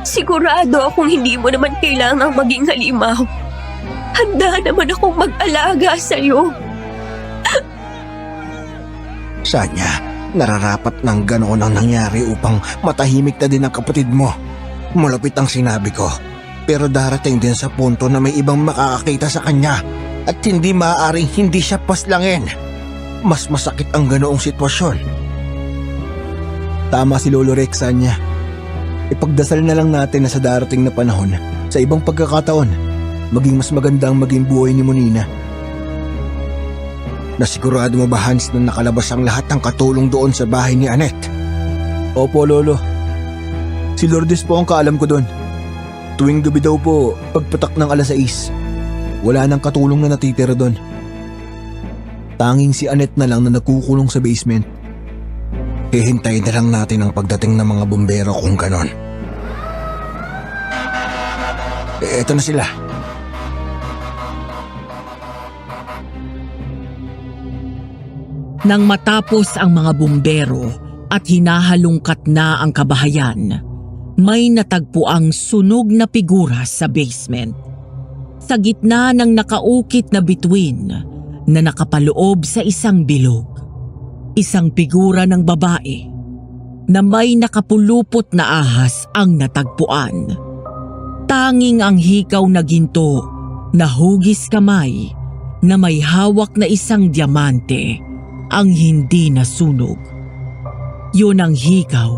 Sigurado akong hindi mo naman kailangang maging halimaw. Handa naman akong mag-alaga sa'yo. Sanya, nararapat ng ganoon ang nangyari upang matahimik na din ang kapatid mo. Malapit ang sinabi ko, pero darating din sa punto na may ibang makakakita sa kanya at hindi maaaring hindi siya paslangin. Mas masakit ang ganoong sitwasyon. Tama si Lolo Rex, Sanya. Ipagdasal na lang natin na sa darating na panahon, sa ibang pagkakataon, maging mas maganda ang maging buhay ni Monina. Nasigurado mo ba, Hans, na nakalabas ang lahat ng katulong doon sa bahay ni Annette? Opo, Lolo. Si Lourdes po ang kaalam ko doon. Tuwing gabi daw po, pagpatak ng 6:00, wala nang katulong na natitira doon. Tanging si Annette na lang na nagkukulong sa basement. Hihintayin na lang natin ang pagdating ng mga bumbero kung ganon. Eto na sila. Nang matapos ang mga bumbero at hinahalungkat na ang kabahayan, may natagpuang sunog na figura sa basement. Sa gitna ng nakaukit na bituin na nakapaloob sa isang bilog, isang figura ng babae na may nakapulupot na ahas ang natagpuan. Tanging ang hikaw na ginto na hugis kamay na may hawak na isang diamante ang hindi nasunog. Yun ang hikaw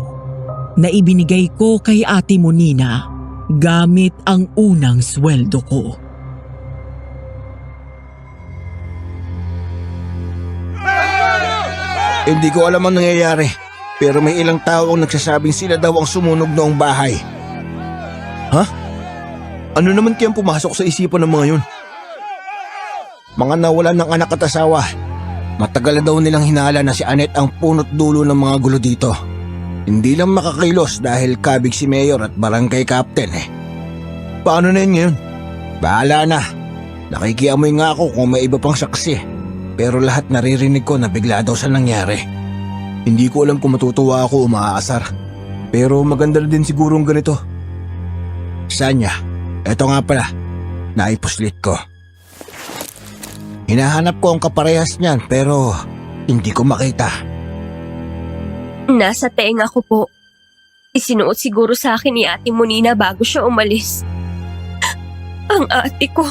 na ibinigay ko kay Ate Monina gamit ang unang sweldo ko. Hindi ko alam ang nangyayari, pero may ilang tao ang nagsasabing sila daw ang sumunog noong bahay. Ha? Ano naman kayang pumasok sa isipan ng mga yun? Mga nawalan ng anak at asawa. Matagal na daw nilang hinala na si Annette ang punot dulo ng mga gulo dito. Hindi lang makakilos dahil kabig si Mayor at barangay captain eh. Paano na yun ngayon? Bahala na. Nakikiamoy nga ako kung may iba pang saksi. Pero lahat naririnig ko na bigla daw sa nangyari. Hindi ko alam kung matutuwa ako o maaasar. Pero maganda na din siguro ang ganito. Sanya, eto nga pala. Naipuslit ko. Hinahanap ko ang kaparehas niyan pero hindi ko makita. Nasa tenga ko po. Isinuot siguro sa akin ni Ate Monina bago siya umalis. Ang ate ko.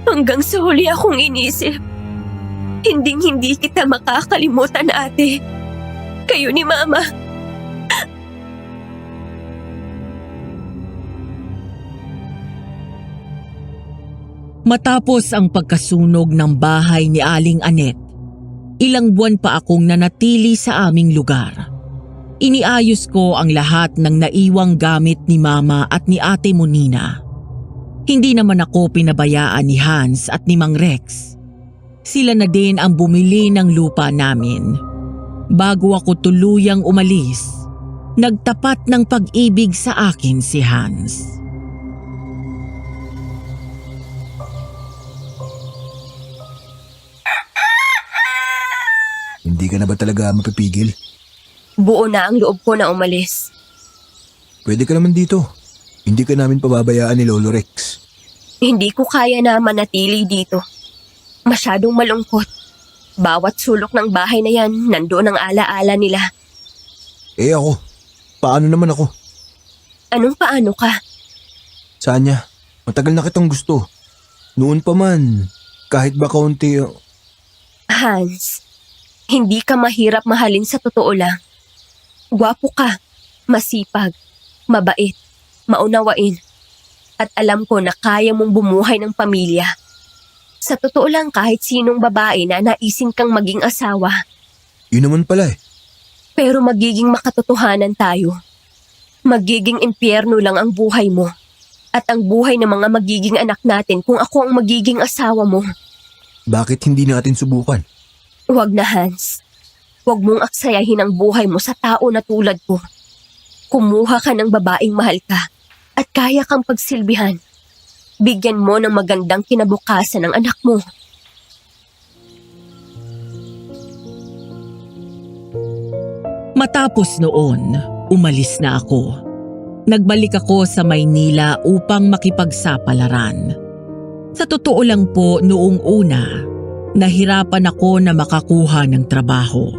Hanggang sa huli akong inisip. Hinding-hindi kita makakalimutan, ate. Kayo ni Mama. Matapos ang pagkasunog ng bahay ni Aling Anet, ilang buwan pa akong nanatili sa aming lugar. Iniayos ko ang lahat ng naiwang gamit ni Mama at ni Ate Monina. Hindi naman ako pinabayaan ni Hans at ni Mang Rex. Sila na din ang bumili ng lupa namin. Bago ako tuluyang umalis, nagtapat ng pag-ibig sa akin si Hans. Hindi ka na ba talaga mapipigil? Buo na ang loob ko na umalis. Pwede ka naman dito. Hindi ka namin pababayaan ni Lolo Rex. Hindi ko kaya na manatili dito. Masyadong malungkot. Bawat sulok ng bahay na yan, nandoon ang alaala nila. Eh ako, paano naman ako? Anong paano ka? Sanya, matagal na kitang gusto. Noon pa man, kahit ba kaunti... Hans, hindi ka mahirap mahalin sa totoo lang. Gwapo ka, masipag, mabait, maunawain. At alam ko na kaya mong bumuhay ng pamilya. Sa totoo lang kahit sinong babae na naisin kang maging asawa. Yun naman pala eh. Pero magiging makatotohanan tayo. Magiging impyerno lang ang buhay mo. At ang buhay ng mga magiging anak natin kung ako ang magiging asawa mo. Bakit hindi natin subukan? Huwag na, Hans. Huwag mong aksayahin ang buhay mo sa tao na tulad ko. Kumuha ka ng babaeng mahal ka at kaya kang pagsilbihan. Bigyan mo ng magandang kinabukasan ng anak mo. Matapos noon, umalis na ako. Nagbalik ako sa Maynila upang makipagsapalaran. Sa totoo lang po noong una, nahirapan ako na makakuha ng trabaho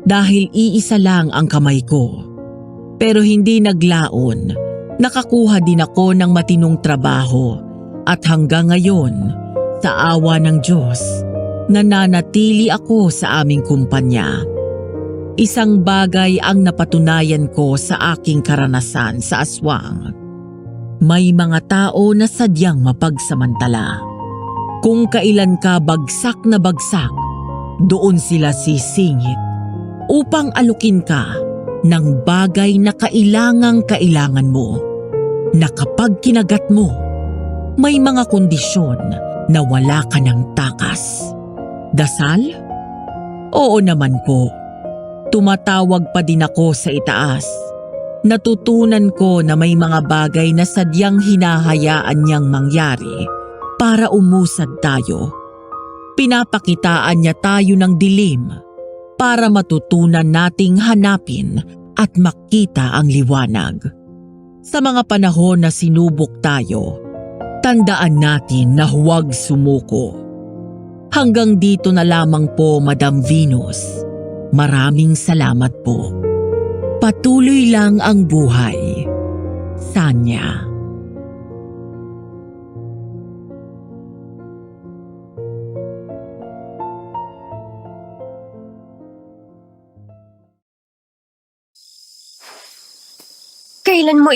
dahil iisa lang ang kamay ko. Pero hindi naglaon, nakakuha din ako ng matinong trabaho at hanggang ngayon, sa awa ng Diyos, nananatili ako sa aming kumpanya. Isang bagay ang napatunayan ko sa aking karanasan sa aswang. May mga tao na sadyang mapagsamantala. Kung kailan ka bagsak na bagsak, doon sila sisingit upang alukin ka ng bagay na kailangan mo. Na kapag kinagat mo, may mga kondisyon na wala ka ng takas. Dasal? Oo naman po. Tumatawag pa din ako sa itaas. Natutunan ko na may mga bagay na sadyang hinahayaan niyang mangyari para umusad tayo. Pinapakitaan niya tayo ng dilim para matutunan nating hanapin at makita ang liwanag. Sa mga panahon na sinubok tayo, tandaan natin na huwag sumuko. Hanggang dito na lamang po, Madam Venus. Maraming salamat po. Patuloy lang ang buhay. Sanya. Kailan mo